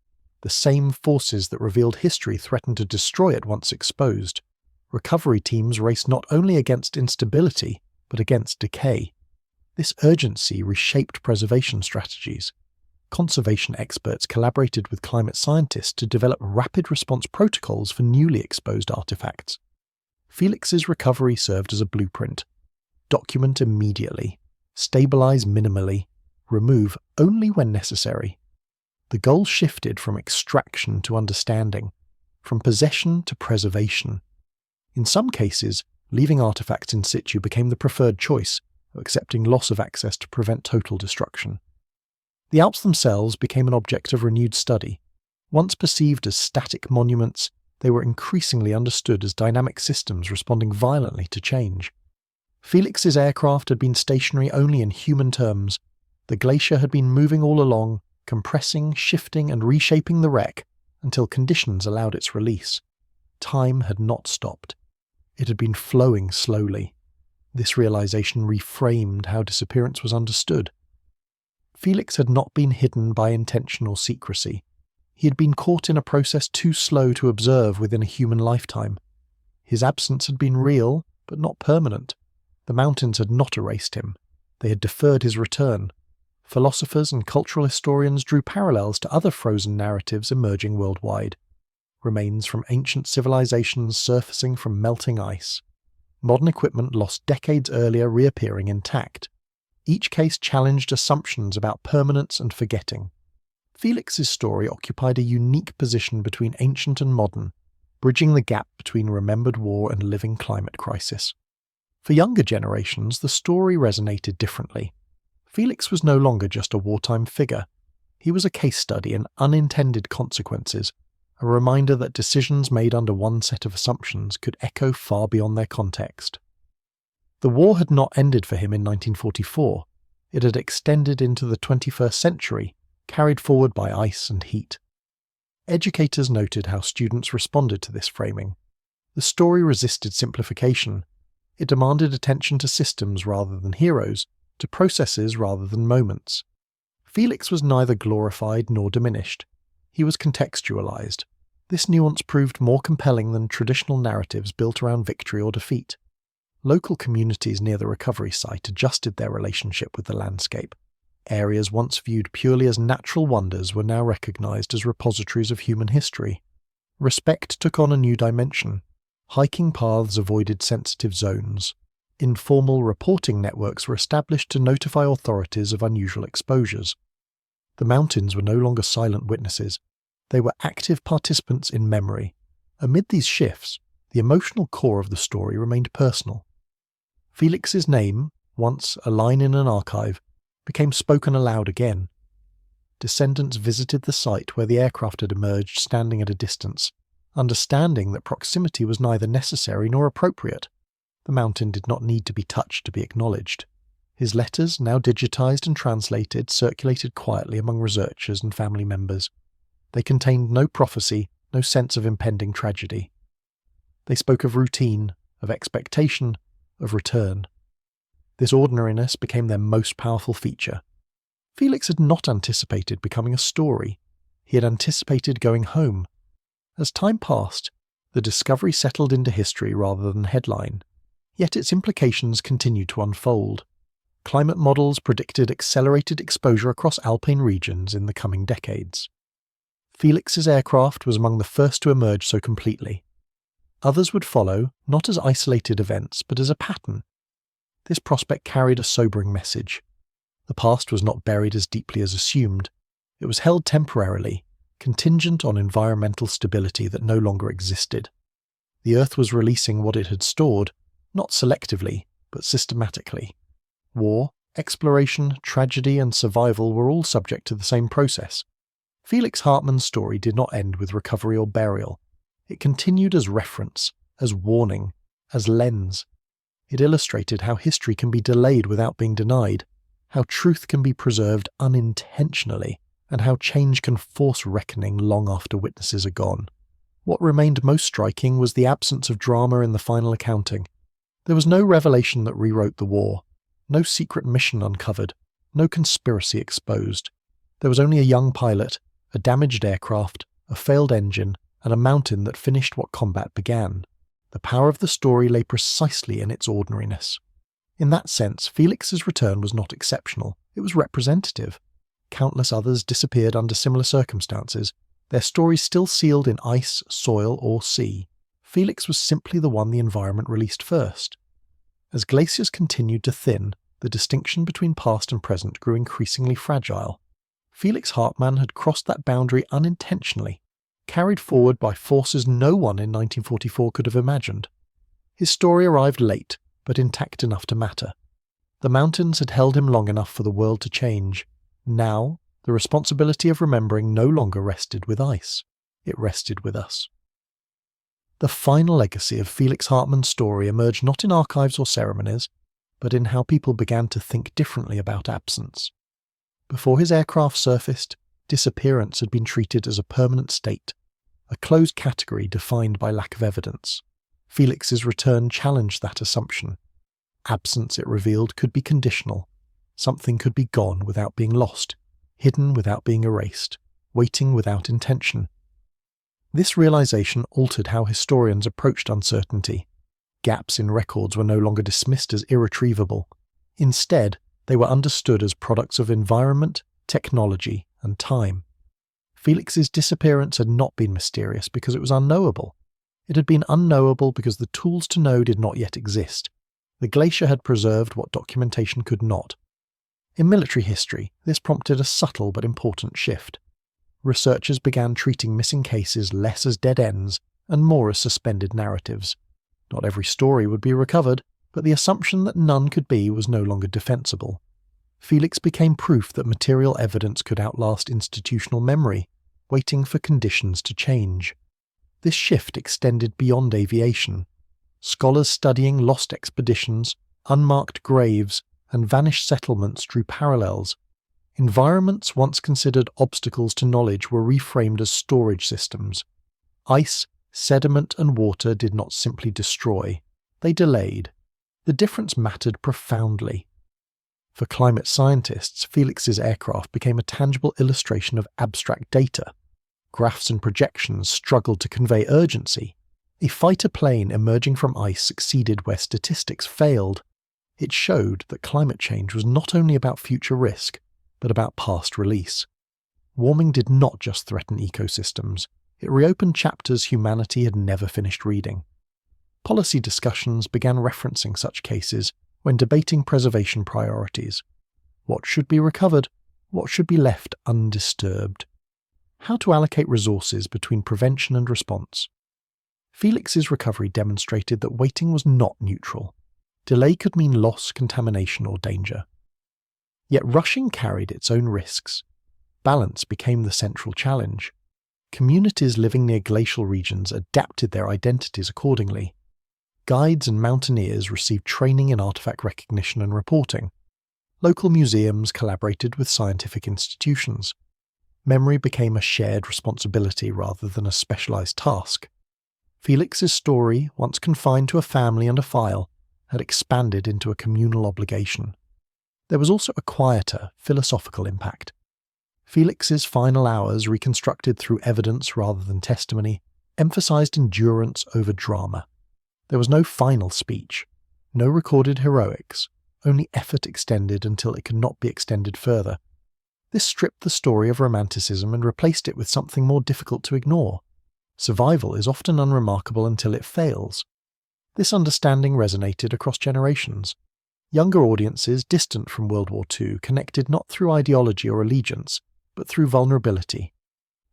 Speaker 1: The same forces that revealed history threatened to destroy it once exposed. Recovery teams raced not only against instability, but against decay. This urgency reshaped preservation strategies. Conservation experts collaborated with climate scientists to develop rapid response protocols for newly exposed artifacts. Felix's recovery served as a blueprint. Document immediately. Stabilize minimally. Remove only when necessary. The goal shifted from extraction to understanding, from possession to preservation. In some cases, leaving artifacts in situ became the preferred choice, accepting loss of access to prevent total destruction. The Alps themselves became an object of renewed study. Once perceived as static monuments, they were increasingly understood as dynamic systems responding violently to change. Felix's aircraft had been stationary only in human terms. The glacier had been moving all along, compressing, shifting, and reshaping the wreck until conditions allowed its release. Time had not stopped. It had been flowing slowly. This realization reframed how disappearance was understood. Felix had not been hidden by intentional secrecy. He had been caught in a process too slow to observe within a human lifetime. His absence had been real, but not permanent. The mountains had not erased him. They had deferred his return. Philosophers and cultural historians drew parallels to other frozen narratives emerging worldwide. Remains from ancient civilizations surfacing from melting ice. Modern equipment lost decades earlier reappearing intact. Each case challenged assumptions about permanence and forgetting. Felix's story occupied a unique position between ancient and modern, bridging the gap between remembered war and living climate crisis. For younger generations, the story resonated differently. Felix was no longer just a wartime figure. He was a case study in unintended consequences, a reminder that decisions made under one set of assumptions could echo far beyond their context. The war had not ended for him in 1944. It had extended into the 21st century, carried forward by ice and heat. Educators noted how students responded to this framing. The story resisted simplification. It demanded attention to systems rather than heroes, to processes rather than moments. Felix was neither glorified nor diminished. He was contextualized. This nuance proved more compelling than traditional narratives built around victory or defeat. Local communities near the recovery site adjusted their relationship with the landscape. Areas once viewed purely as natural wonders were now recognized as repositories of human history. Respect took on a new dimension. Hiking paths avoided sensitive zones. Informal reporting networks were established to notify authorities of unusual exposures. The mountains were no longer silent witnesses. They were active participants in memory. Amid these shifts, the emotional core of the story remained personal. Felix's name, once a line in an archive, became spoken aloud again. Descendants visited the site where the aircraft had emerged standing at a distance, understanding that proximity was neither necessary nor appropriate. The mountain did not need to be touched to be acknowledged. His letters, now digitized and translated, circulated quietly among researchers and family members. They contained no prophecy, no sense of impending tragedy. They spoke of routine, of expectation, of return. This ordinariness became their most powerful feature. Felix had not anticipated becoming a story. He had anticipated going home. As time passed, the discovery settled into history rather than headline. Yet its implications continued to unfold. Climate models predicted accelerated exposure across alpine regions in the coming decades. Felix's aircraft was among the first to emerge so completely. Others would follow, not as isolated events, but as a pattern. This prospect carried a sobering message. The past was not buried as deeply as assumed. It was held temporarily, contingent on environmental stability that no longer existed. The Earth was releasing what it had stored, not selectively, but systematically. War, exploration, tragedy, and survival were all subject to the same process. Felix Hartmann's story did not end with recovery or burial. It continued as reference, as warning, as lens. It illustrated how history can be delayed without being denied, how truth can be preserved unintentionally, and how change can force reckoning long after witnesses are gone. What remained most striking was the absence of drama in the final accounting. There was no revelation that rewrote the war, no secret mission uncovered, no conspiracy exposed. There was only a young pilot, a damaged aircraft, a failed engine, and a mountain that finished what combat began. The power of the story lay precisely in its ordinariness. In that sense, Felix's return was not exceptional, it was representative. Countless others disappeared under similar circumstances, their stories still sealed in ice, soil, or sea. Felix was simply the one the environment released first. As glaciers continued to thin, the distinction between past and present grew increasingly fragile. Felix Hartmann had crossed that boundary unintentionally, carried forward by forces no one in 1944 could have imagined. His story arrived late, but intact enough to matter. The mountains had held him long enough for the world to change. Now, the responsibility of remembering no longer rested with ice. It rested with us. The final legacy of Felix Hartmann's story emerged not in archives or ceremonies, but in how people began to think differently about absence. Before his aircraft surfaced, disappearance had been treated as a permanent state, a closed category defined by lack of evidence. Felix's return challenged that assumption. Absence, it revealed, could be conditional. Something could be gone without being lost, hidden without being erased, waiting without intention. This realization altered how historians approached uncertainty. Gaps in records were no longer dismissed as irretrievable. Instead, they were understood as products of environment, technology, and time. Felix's disappearance had not been mysterious because it was unknowable. It had been unknowable because the tools to know did not yet exist. The glacier had preserved what documentation could not. In military history, this prompted a subtle but important shift. Researchers began treating missing cases less as dead ends and more as suspended narratives. Not every story would be recovered, but the assumption that none could be was no longer defensible. Felix became proof that material evidence could outlast institutional memory, waiting for conditions to change. This shift extended beyond aviation. Scholars studying lost expeditions, unmarked graves, and vanished settlements drew parallels. Environments once considered obstacles to knowledge were reframed as storage systems. Ice, sediment, and water did not simply destroy, they delayed. The difference mattered profoundly. For climate scientists, Felix's aircraft became a tangible illustration of abstract data. Graphs and projections struggled to convey urgency. A fighter plane emerging from ice succeeded where statistics failed. It showed that climate change was not only about future risk, but about past release. Warming did not just threaten ecosystems, it reopened chapters humanity had never finished reading. Policy discussions began referencing such cases when debating preservation priorities. What should be recovered? What should be left undisturbed? How to allocate resources between prevention and response? Felix's recovery demonstrated that waiting was not neutral. Delay could mean loss, contamination, or danger. Yet rushing carried its own risks. Balance became the central challenge. Communities living near glacial regions adapted their identities accordingly. Guides and mountaineers received training in artifact recognition and reporting. Local museums collaborated with scientific institutions. Memory became a shared responsibility rather than a specialized task. Felix's story, once confined to a family and a file, had expanded into a communal obligation. There was also a quieter, philosophical impact. Felix's final hours, reconstructed through evidence rather than testimony, emphasized endurance over drama. There was no final speech, no recorded heroics, only effort extended until it could not be extended further. This stripped the story of romanticism and replaced it with something more difficult to ignore. Survival is often unremarkable until it fails. This understanding resonated across generations. Younger audiences distant from World War II connected not through ideology or allegiance, but through vulnerability.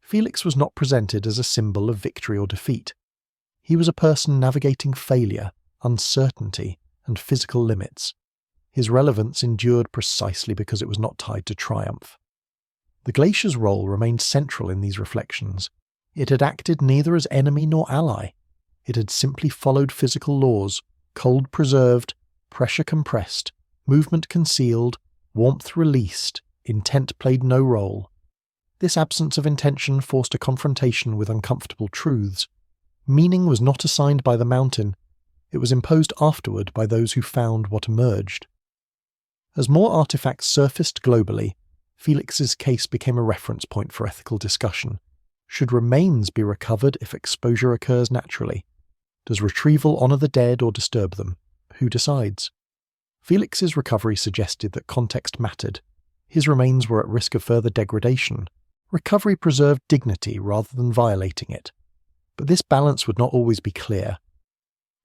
Speaker 1: Felix was not presented as a symbol of victory or defeat. He was a person navigating failure, uncertainty, and physical limits. His relevance endured precisely because it was not tied to triumph. The glacier's role remained central in these reflections. It had acted neither as enemy nor ally. It had simply followed physical laws, cold preserved, pressure compressed, movement concealed, warmth released, intent played no role. This absence of intention forced a confrontation with uncomfortable truths. Meaning was not assigned by the mountain, it was imposed afterward by those who found what emerged. As more artifacts surfaced globally, Felix's case became a reference point for ethical discussion. Should remains be recovered if exposure occurs naturally? Does retrieval honour the dead or disturb them? Who decides? Felix's recovery suggested that context mattered. His remains were at risk of further degradation. Recovery preserved dignity rather than violating it. But this balance would not always be clear.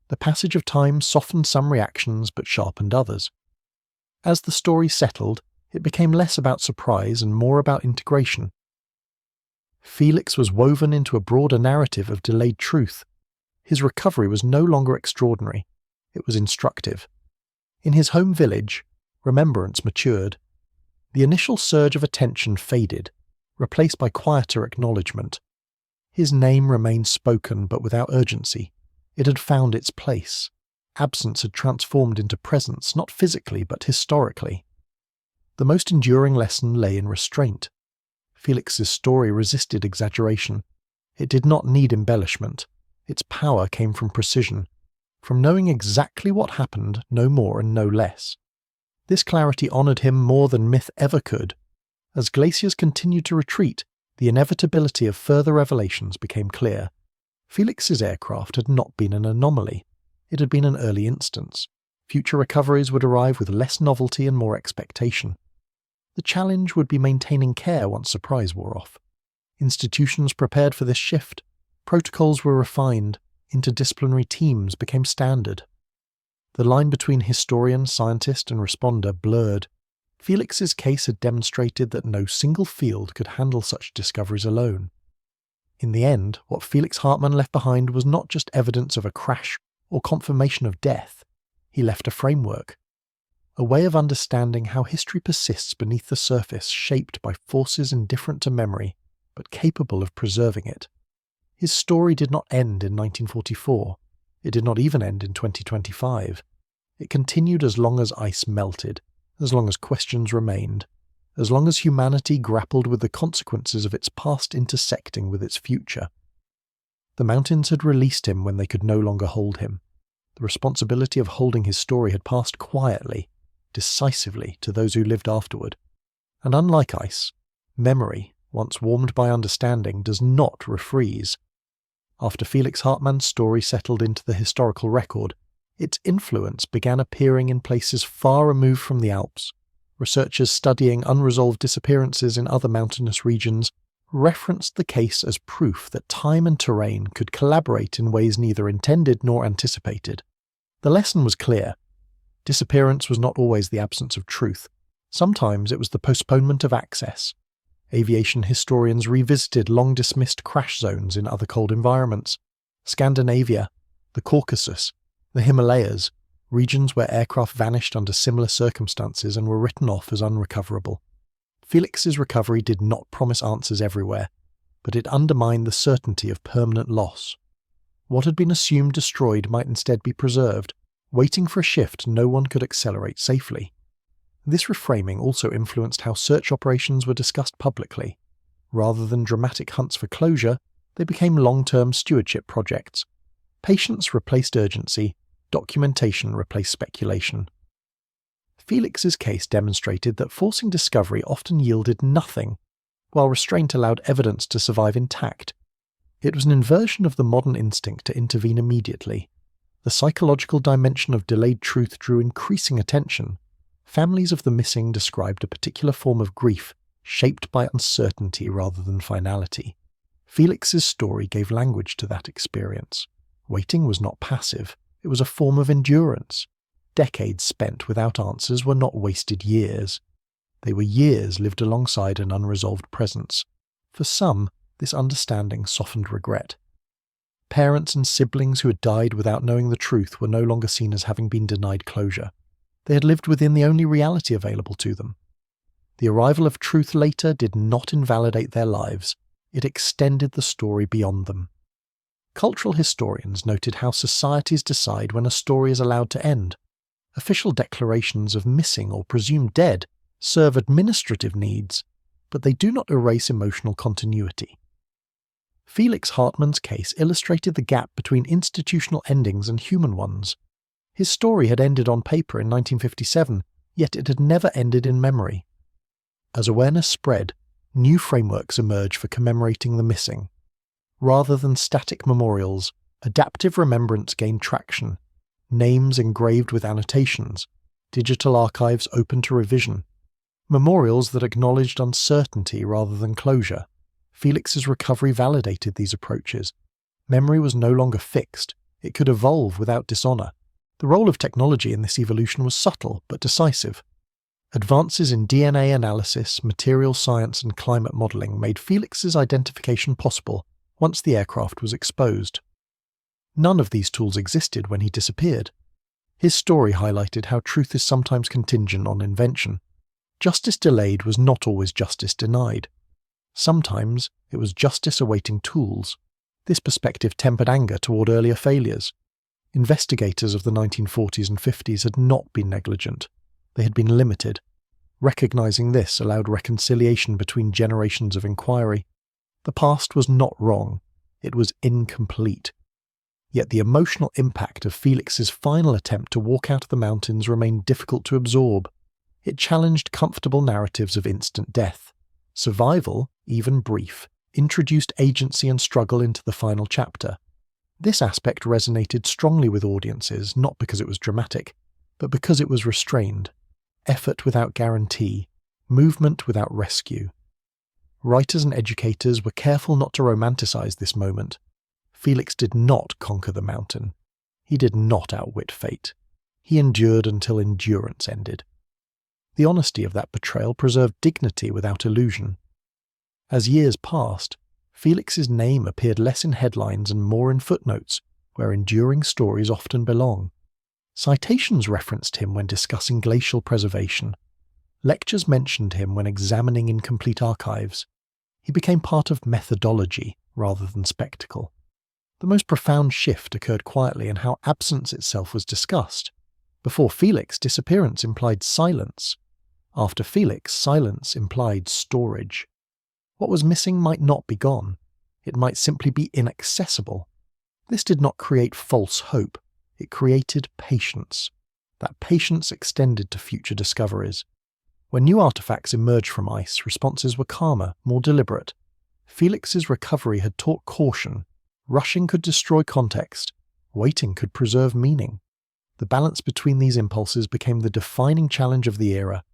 Speaker 1: The passage of time softened some reactions but sharpened others. As the story settled, it became less about surprise and more about integration. Felix was woven into a broader narrative of delayed truth. His recovery was no longer extraordinary, it was instructive. In his home village, remembrance matured. The initial surge of attention faded, replaced by quieter acknowledgement. His name remained spoken but without urgency. It had found its place. Absence had transformed into presence, not physically but historically. The most enduring lesson lay in restraint. Felix's story resisted exaggeration. It did not need embellishment. Its power came from precision, from knowing exactly what happened, no more and no less. This clarity honoured him more than myth ever could. As glaciers continued to retreat, the inevitability of further revelations became clear. Felix's aircraft had not been an anomaly. It had been an early instance. Future recoveries would arrive with less novelty and more expectation. The challenge would be maintaining care once surprise wore off. Institutions prepared for this shift. Protocols were refined. Interdisciplinary teams became standard. The line between historian, scientist, and responder blurred. Felix's case had demonstrated that no single field could handle such discoveries alone. In the end, what Felix Hartmann left behind was not just evidence of a crash or confirmation of death. He left a framework. A way of understanding how history persists beneath the surface, shaped by forces indifferent to memory, but capable of preserving it. His story did not end in 1944. It did not even end in 2025. It continued as long as ice melted, as long as questions remained, as long as humanity grappled with the consequences of its past intersecting with its future. The mountains had released him when they could no longer hold him. The responsibility of holding his story had passed quietly, decisively to those who lived afterward. And unlike ice, memory, once warmed by understanding, does not refreeze. After Felix Hartmann's story settled into the historical record, its influence began appearing in places far removed from the Alps. Researchers studying unresolved disappearances in other mountainous regions referenced the case as proof that time and terrain could collaborate in ways neither intended nor anticipated. The lesson was clear. Disappearance was not always the absence of truth. Sometimes it was the postponement of access. Aviation historians revisited long-dismissed crash zones in other cold environments. Scandinavia, the Caucasus, the Himalayas, regions where aircraft vanished under similar circumstances and were written off as unrecoverable. Felix's recovery did not promise answers everywhere, but it undermined the certainty of permanent loss. What had been assumed destroyed might instead be preserved, waiting for a shift no one could accelerate safely. This reframing also influenced how search operations were discussed publicly. Rather than dramatic hunts for closure, they became long-term stewardship projects. Patience replaced urgency, documentation replaced speculation. Felix's case demonstrated that forcing discovery often yielded nothing, while restraint allowed evidence to survive intact. It was an inversion of the modern instinct to intervene immediately. The psychological dimension of delayed truth drew increasing attention. Families of the missing described a particular form of grief, shaped by uncertainty rather than finality. Felix's story gave language to that experience. Waiting was not passive, it was a form of endurance. Decades spent without answers were not wasted years. They were years lived alongside an unresolved presence. For some, This understanding softened regret. Parents and siblings who had died without knowing the truth were no longer seen as having been denied closure. They had lived within the only reality available to them. The arrival of truth later did not invalidate their lives, it extended the story beyond them. Cultural historians noted how societies decide when a story is allowed to end. Official declarations of missing or presumed dead serve administrative needs, but they do not erase emotional continuity. Felix Hartmann's case illustrated the gap between institutional endings and human ones. His story had ended on paper in 1957, yet it had never ended in memory. As awareness spread, new frameworks emerged for commemorating the missing. Rather than static memorials, adaptive remembrance gained traction. Names engraved with annotations, digital archives open to revision, memorials that acknowledged uncertainty rather than closure. Felix's recovery validated these approaches. Memory was no longer fixed, it could evolve without dishonor. The role of technology in this evolution was subtle but decisive. Advances in DNA analysis, material science and climate modeling made Felix's identification possible once the aircraft was exposed. None of these tools existed when he disappeared. His story highlighted how truth is sometimes contingent on invention. Justice delayed was not always justice denied. Sometimes it was justice awaiting tools. This perspective tempered anger toward earlier failures. Investigators of the 1940s and 50s had not been negligent. They had been limited. Recognizing this allowed reconciliation between generations of inquiry. The past was not wrong. It was incomplete. Yet the emotional impact of Felix's final attempt to walk out of the mountains remained difficult to absorb. It challenged comfortable narratives of instant death. Survival, even brief, introduced agency and struggle into the final chapter. This aspect resonated strongly with audiences, not because it was dramatic, but because it was restrained. Effort without guarantee, movement without rescue. Writers and educators were careful not to romanticize this moment. Felix did not conquer the mountain. He did not outwit fate. He endured until endurance ended. The honesty of that portrayal preserved dignity without illusion. As years passed, Felix's name appeared less in headlines and more in footnotes, where enduring stories often belong. Citations referenced him when discussing glacial preservation. Lectures mentioned him when examining incomplete archives. He became part of methodology rather than spectacle. The most profound shift occurred quietly in how absence itself was discussed. Before Felix, disappearance implied silence. After Felix, silence implied storage. What was missing might not be gone. It might simply be inaccessible. This did not create false hope. It created patience. That patience extended to future discoveries. When new artifacts emerged from ice, responses were calmer, more deliberate. Felix's recovery had taught caution. Rushing could destroy context. Waiting could preserve meaning. The balance between these impulses became the defining challenge of the era.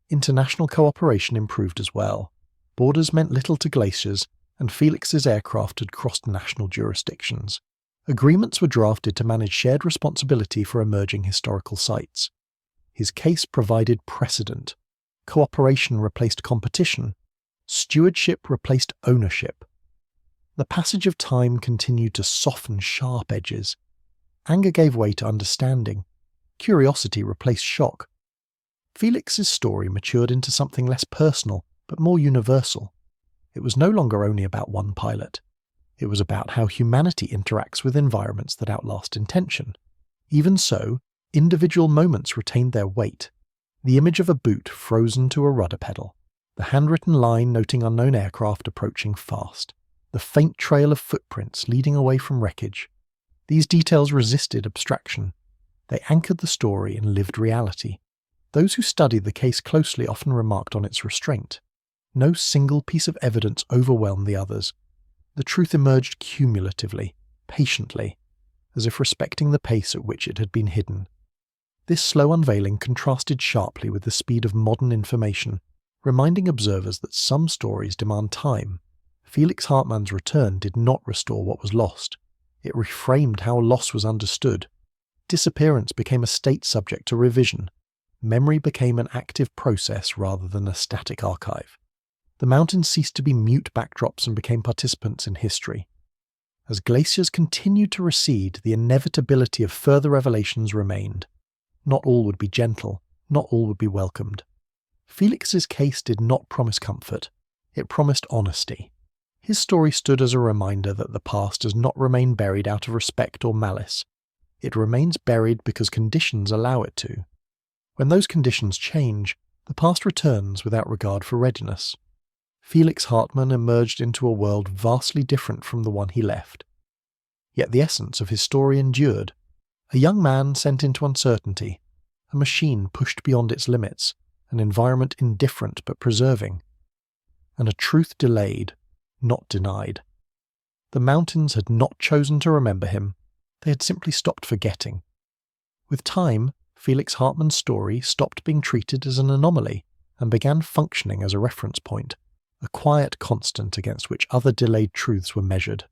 Speaker 1: International cooperation improved as well. Borders meant little to glaciers, and Felix's aircraft had crossed national jurisdictions. Agreements were drafted to manage shared responsibility for emerging historical sites. His case provided precedent. Cooperation replaced competition. Stewardship replaced ownership. The passage of time continued to soften sharp edges. Anger gave way to understanding. Curiosity replaced shock. Felix's story matured into something less personal, but more universal. It was no longer only about one pilot. It was about how humanity interacts with environments that outlast intention. Even so, individual moments retained their weight. The image of a boot frozen to a rudder pedal. The handwritten line noting unknown aircraft approaching fast. The faint trail of footprints leading away from wreckage. These details resisted abstraction. They anchored the story in lived reality. Those who studied the case closely often remarked on its restraint. No single piece of evidence overwhelmed the others. The truth emerged cumulatively, patiently, as if respecting the pace at which it had been hidden. This slow unveiling contrasted sharply with the speed of modern information, reminding observers that some stories demand time. Felix Hartmann's return did not restore what was lost. It reframed how loss was understood. Disappearance became a state subject to revision. Memory became an active process rather than a static archive. The mountains ceased to be mute backdrops and became participants in history. As glaciers continued to recede, the inevitability of further revelations remained. Not all would be gentle, not all would be welcomed. Felix's case did not promise comfort, it promised honesty. His story stood as a reminder that the past does not remain buried out of respect or malice. It remains buried because conditions allow it to. When those conditions change, the past returns without regard for readiness. Felix Hartmann emerged into a world vastly different from the one he left. Yet the essence of his story endured. A young man sent into uncertainty, a machine pushed beyond its limits, an environment indifferent but preserving, and a truth delayed, not denied. The mountains had not chosen to remember him, they had simply stopped forgetting. With time, Felix Hartmann's story stopped being treated as an anomaly and began functioning as a reference point, a quiet constant against which other delayed truths were measured.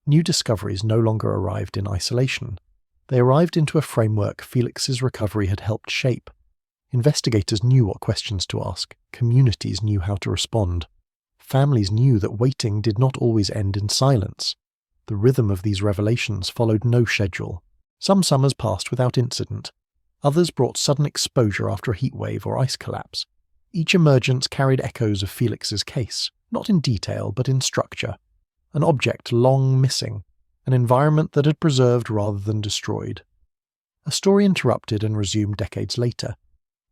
Speaker 1: New discoveries no longer arrived in isolation. They arrived into a framework Felix's recovery had helped shape. Investigators knew what questions to ask, communities knew how to respond. Families knew that waiting did not always end in silence. The rhythm of these revelations followed no schedule. Some summers passed without incident. Others brought sudden exposure after a heatwave or ice collapse. Each emergence carried echoes of Felix's case, not in detail but in structure. An object long missing, an environment that had preserved rather than destroyed. A story interrupted and resumed decades later.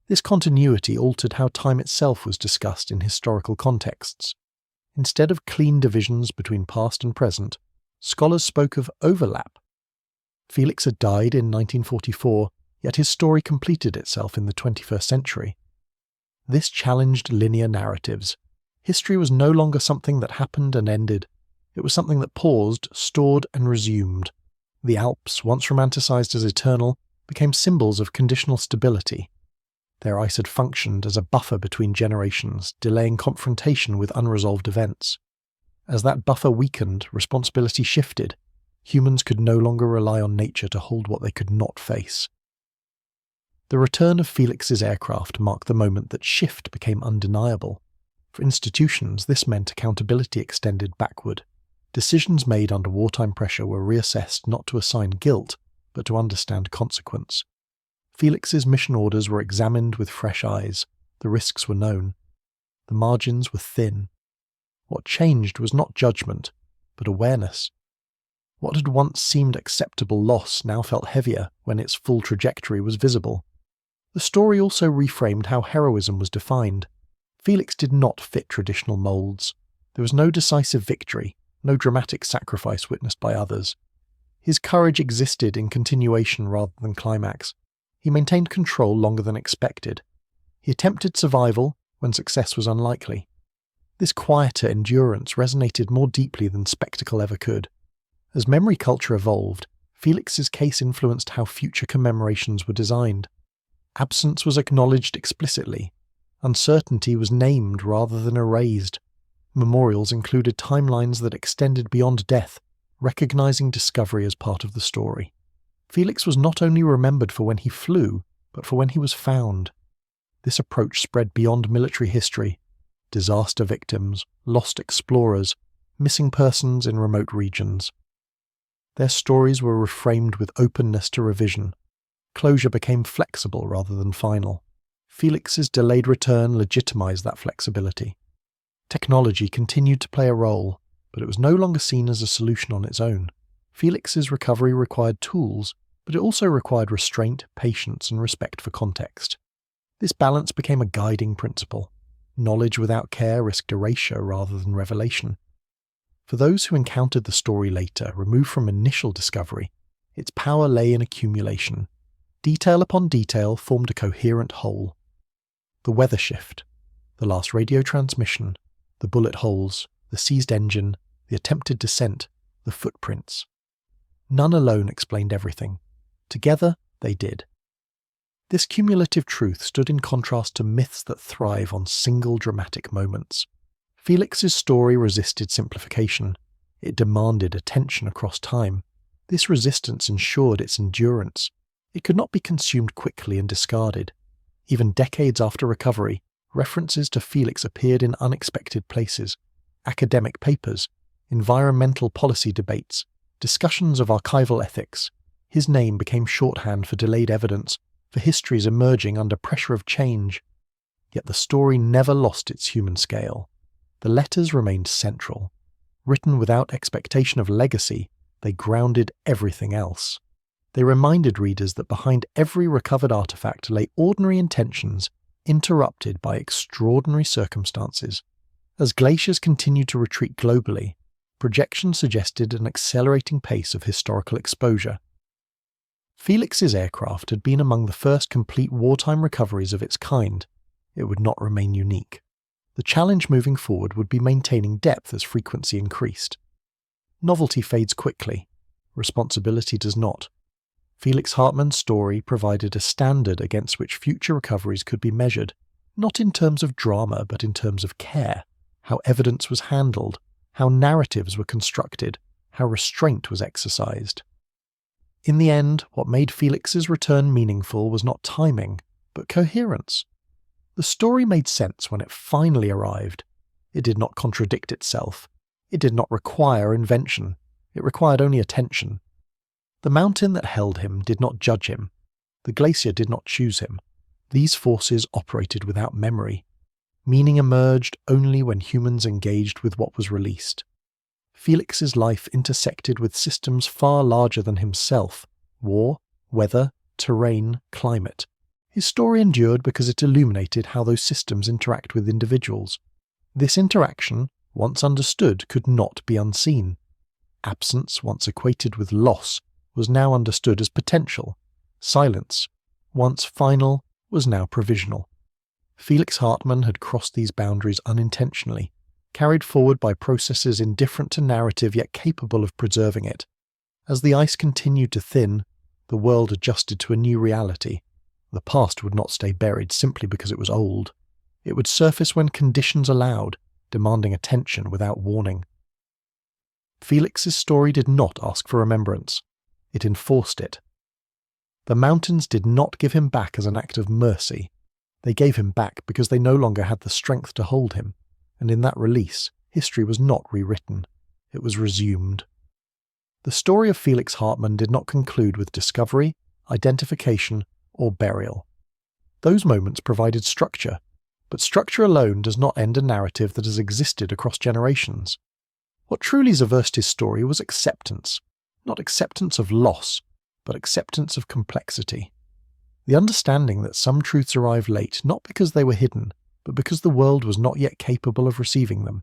Speaker 1: This continuity altered how time itself was discussed in historical contexts. Instead of clean divisions between past and present, scholars spoke of overlap. Felix had died in 1944, yet his story completed itself in the 21st century. This challenged linear narratives. History was no longer something that happened and ended. It was something that paused, stored, and resumed. The Alps, once romanticized as eternal, became symbols of conditional stability. Their ice had functioned as a buffer between generations, delaying confrontation with unresolved events. As that buffer weakened, responsibility shifted. Humans could no longer rely on nature to hold what they could not face. The return of Felix's aircraft marked the moment that shift became undeniable. For institutions, this meant accountability extended backward. Decisions made under wartime pressure were reassessed not to assign guilt, but to understand consequence. Felix's mission orders were examined with fresh eyes. The risks were known. The margins were thin. What changed was not judgment, but awareness. What had once seemed acceptable loss now felt heavier when its full trajectory was visible. The story also reframed how heroism was defined. Felix did not fit traditional molds. There was no decisive victory, no dramatic sacrifice witnessed by others. His courage existed in continuation rather than climax. He maintained control longer than expected. He attempted survival when success was unlikely. This quieter endurance resonated more deeply than spectacle ever could. As memory culture evolved, Felix's case influenced how future commemorations were designed. Absence was acknowledged explicitly. Uncertainty was named rather than erased. Memorials included timelines that extended beyond death, recognizing discovery as part of the story. Felix was not only remembered for when he flew, but for when he was found. This approach spread beyond military history. Disaster victims, lost explorers, missing persons in remote regions. Their stories were reframed with openness to revision. Closure became flexible rather than final. Felix's delayed return legitimized that flexibility. Technology continued to play a role, but it was no longer seen as a solution on its own. Felix's recovery required tools, but it also required restraint, patience, and respect for context. This balance became a guiding principle. Knowledge without care risked erasure rather than revelation. For those who encountered the story later, removed from initial discovery, its power lay in accumulation. Detail upon detail formed a coherent whole. The weather shift, the last radio transmission, the bullet holes, the seized engine, the attempted descent, the footprints. None alone explained everything. Together, they did. This cumulative truth stood in contrast to myths that thrive on single dramatic moments. Felix's story resisted simplification. It demanded attention across time. This resistance ensured its endurance. It could not be consumed quickly and discarded. Even decades after recovery, References to Felix appeared in unexpected places: academic papers, environmental policy debates, discussions of archival ethics. His name became shorthand for delayed evidence, for histories emerging under pressure of change. Yet the story never lost its human scale. The letters remained central. Written without expectation of legacy, they grounded everything else. They reminded readers that behind every recovered artifact lay ordinary intentions, interrupted by extraordinary circumstances. As glaciers continued to retreat globally, projections suggested an accelerating pace of historical exposure. Felix's aircraft had been among the first complete wartime recoveries of its kind. It would not remain unique. The challenge moving forward would be maintaining depth as frequency increased. Novelty fades quickly. Responsibility does not. Felix Hartmann's story provided a standard against which future recoveries could be measured, not in terms of drama but in terms of care, how evidence was handled, how narratives were constructed, how restraint was exercised. In the end, what made Felix's return meaningful was not timing, but coherence. The story made sense when it finally arrived. It did not contradict itself. It did not require invention. It required only attention. The mountain that held him did not judge him. The glacier did not choose him. These forces operated without memory. Meaning emerged only when humans engaged with what was released. Felix's life intersected with systems far larger than himself: war, weather, terrain, climate. His story endured because it illuminated how those systems interact with individuals. This interaction, once understood, could not be unseen. Absence, once equated with loss, was now understood as potential. Silence, once final, was now provisional. Felix Hartmann had crossed these boundaries unintentionally, carried forward by processes indifferent to narrative yet capable of preserving it. As the ice continued to thin, the world adjusted to a new reality. The past would not stay buried simply because it was old. It would surface when conditions allowed, demanding attention without warning. Felix's story did not ask for remembrance. It enforced it. The mountains did not give him back as an act of mercy. They gave him back because they no longer had the strength to hold him, and in that release, history was not rewritten. It was resumed. The story of Felix Hartmann did not conclude with discovery, identification, or burial. Those moments provided structure, but structure alone does not end a narrative that has existed across generations. What truly subversed his story was acceptance, not acceptance of loss, but acceptance of complexity. The understanding that some truths arrive late not because they were hidden, but because the world was not yet capable of receiving them.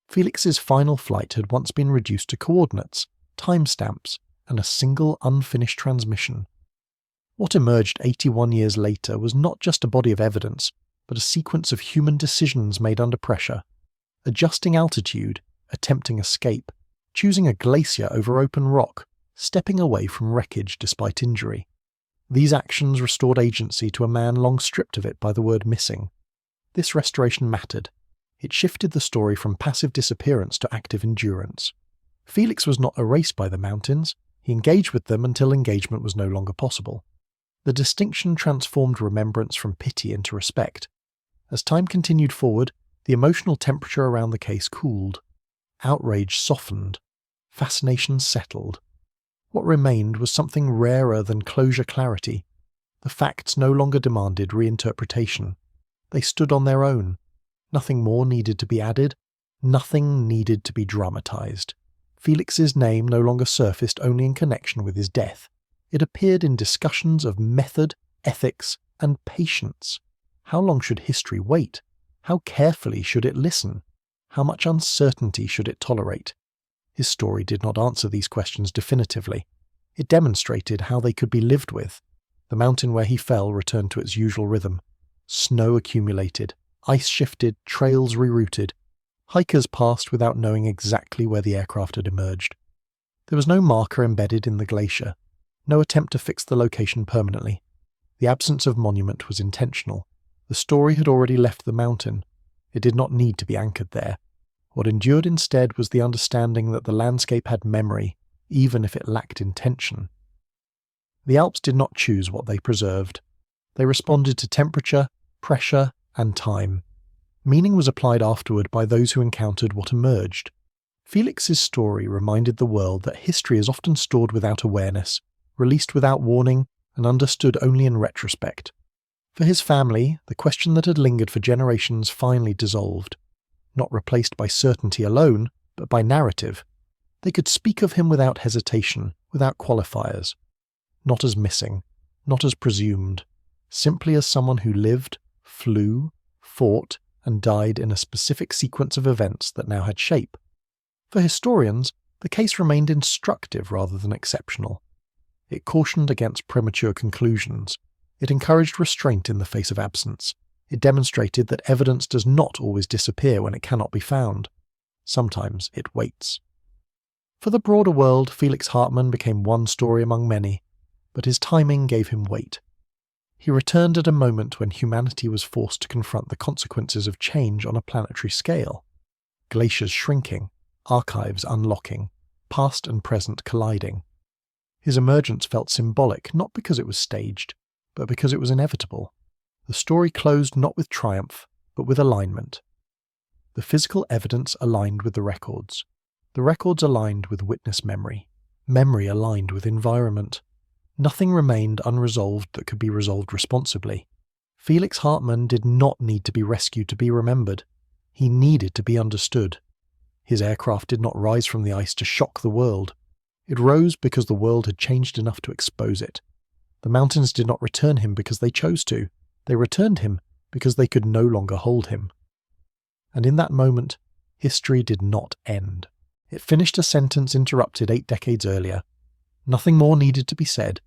Speaker 1: Felix's final flight had once been reduced to coordinates, timestamps, and a single unfinished transmission. What emerged 81 years later was not just a body of evidence, but a sequence of human decisions made under pressure. Adjusting altitude, attempting escape, choosing a glacier over open rock, stepping away from wreckage despite injury. These actions restored agency to a man long stripped of it by the word missing. This restoration mattered. It shifted the story from passive disappearance to active endurance. Felix was not erased by the mountains. He engaged with them until engagement was no longer possible. The distinction transformed remembrance from pity into respect. As time continued forward, the emotional temperature around the case cooled. Outrage softened. Fascination settled. What remained was something rarer than closure clarity. The facts no longer demanded reinterpretation. They stood on their own. Nothing more needed to be added. Nothing needed to be dramatized. Felix's name no longer surfaced only in connection with his death. It appeared in discussions of method, ethics, and patience. How long should history wait? How carefully should it listen? How much uncertainty should it tolerate? His story did not answer these questions definitively. It demonstrated how they could be lived with. The mountain where he fell returned to its usual rhythm. Snow accumulated, ice shifted, trails rerouted. Hikers passed without knowing exactly where the aircraft had emerged. There was no marker embedded in the glacier. No attempt to fix the location permanently. The absence of monument was intentional. The story had already left the mountain. It did not need to be anchored there. What endured instead was the understanding that the landscape had memory, even if it lacked intention. The Alps did not choose what they preserved. They responded to temperature, pressure, and time. Meaning was applied afterward by those who encountered what emerged. Felix's story reminded the world that history is often stored without awareness, released without warning, and understood only in retrospect. For his family, the question that had lingered for generations finally dissolved, not replaced by certainty alone, but by narrative. They could speak of him without hesitation, without qualifiers. Not as missing, not as presumed, simply as someone who lived, flew, fought, and died in a specific sequence of events that now had shape. For historians, the case remained instructive rather than exceptional. It cautioned against premature conclusions. It encouraged restraint in the face of absence. It demonstrated that evidence does not always disappear when it cannot be found. Sometimes it waits. For the broader world, Felix Hartmann became one story among many, but his timing gave him weight. He returned at a moment when humanity was forced to confront the consequences of change on a planetary scale. Glaciers shrinking, archives unlocking, past and present colliding. His emergence felt symbolic not because it was staged, but because it was inevitable. The story closed not with triumph, but with alignment. The physical evidence aligned with the records. The records aligned with witness memory. Memory aligned with environment. Nothing remained unresolved that could be resolved responsibly. Felix Hartmann did not need to be rescued to be remembered. He needed to be understood. His aircraft did not rise from the ice to shock the world. It rose because the world had changed enough to expose it. The mountains did not return him because they chose to. They returned him because they could no longer hold him. And in that moment, history did not end. It finished a sentence interrupted 8 decades earlier. Nothing more needed to be said.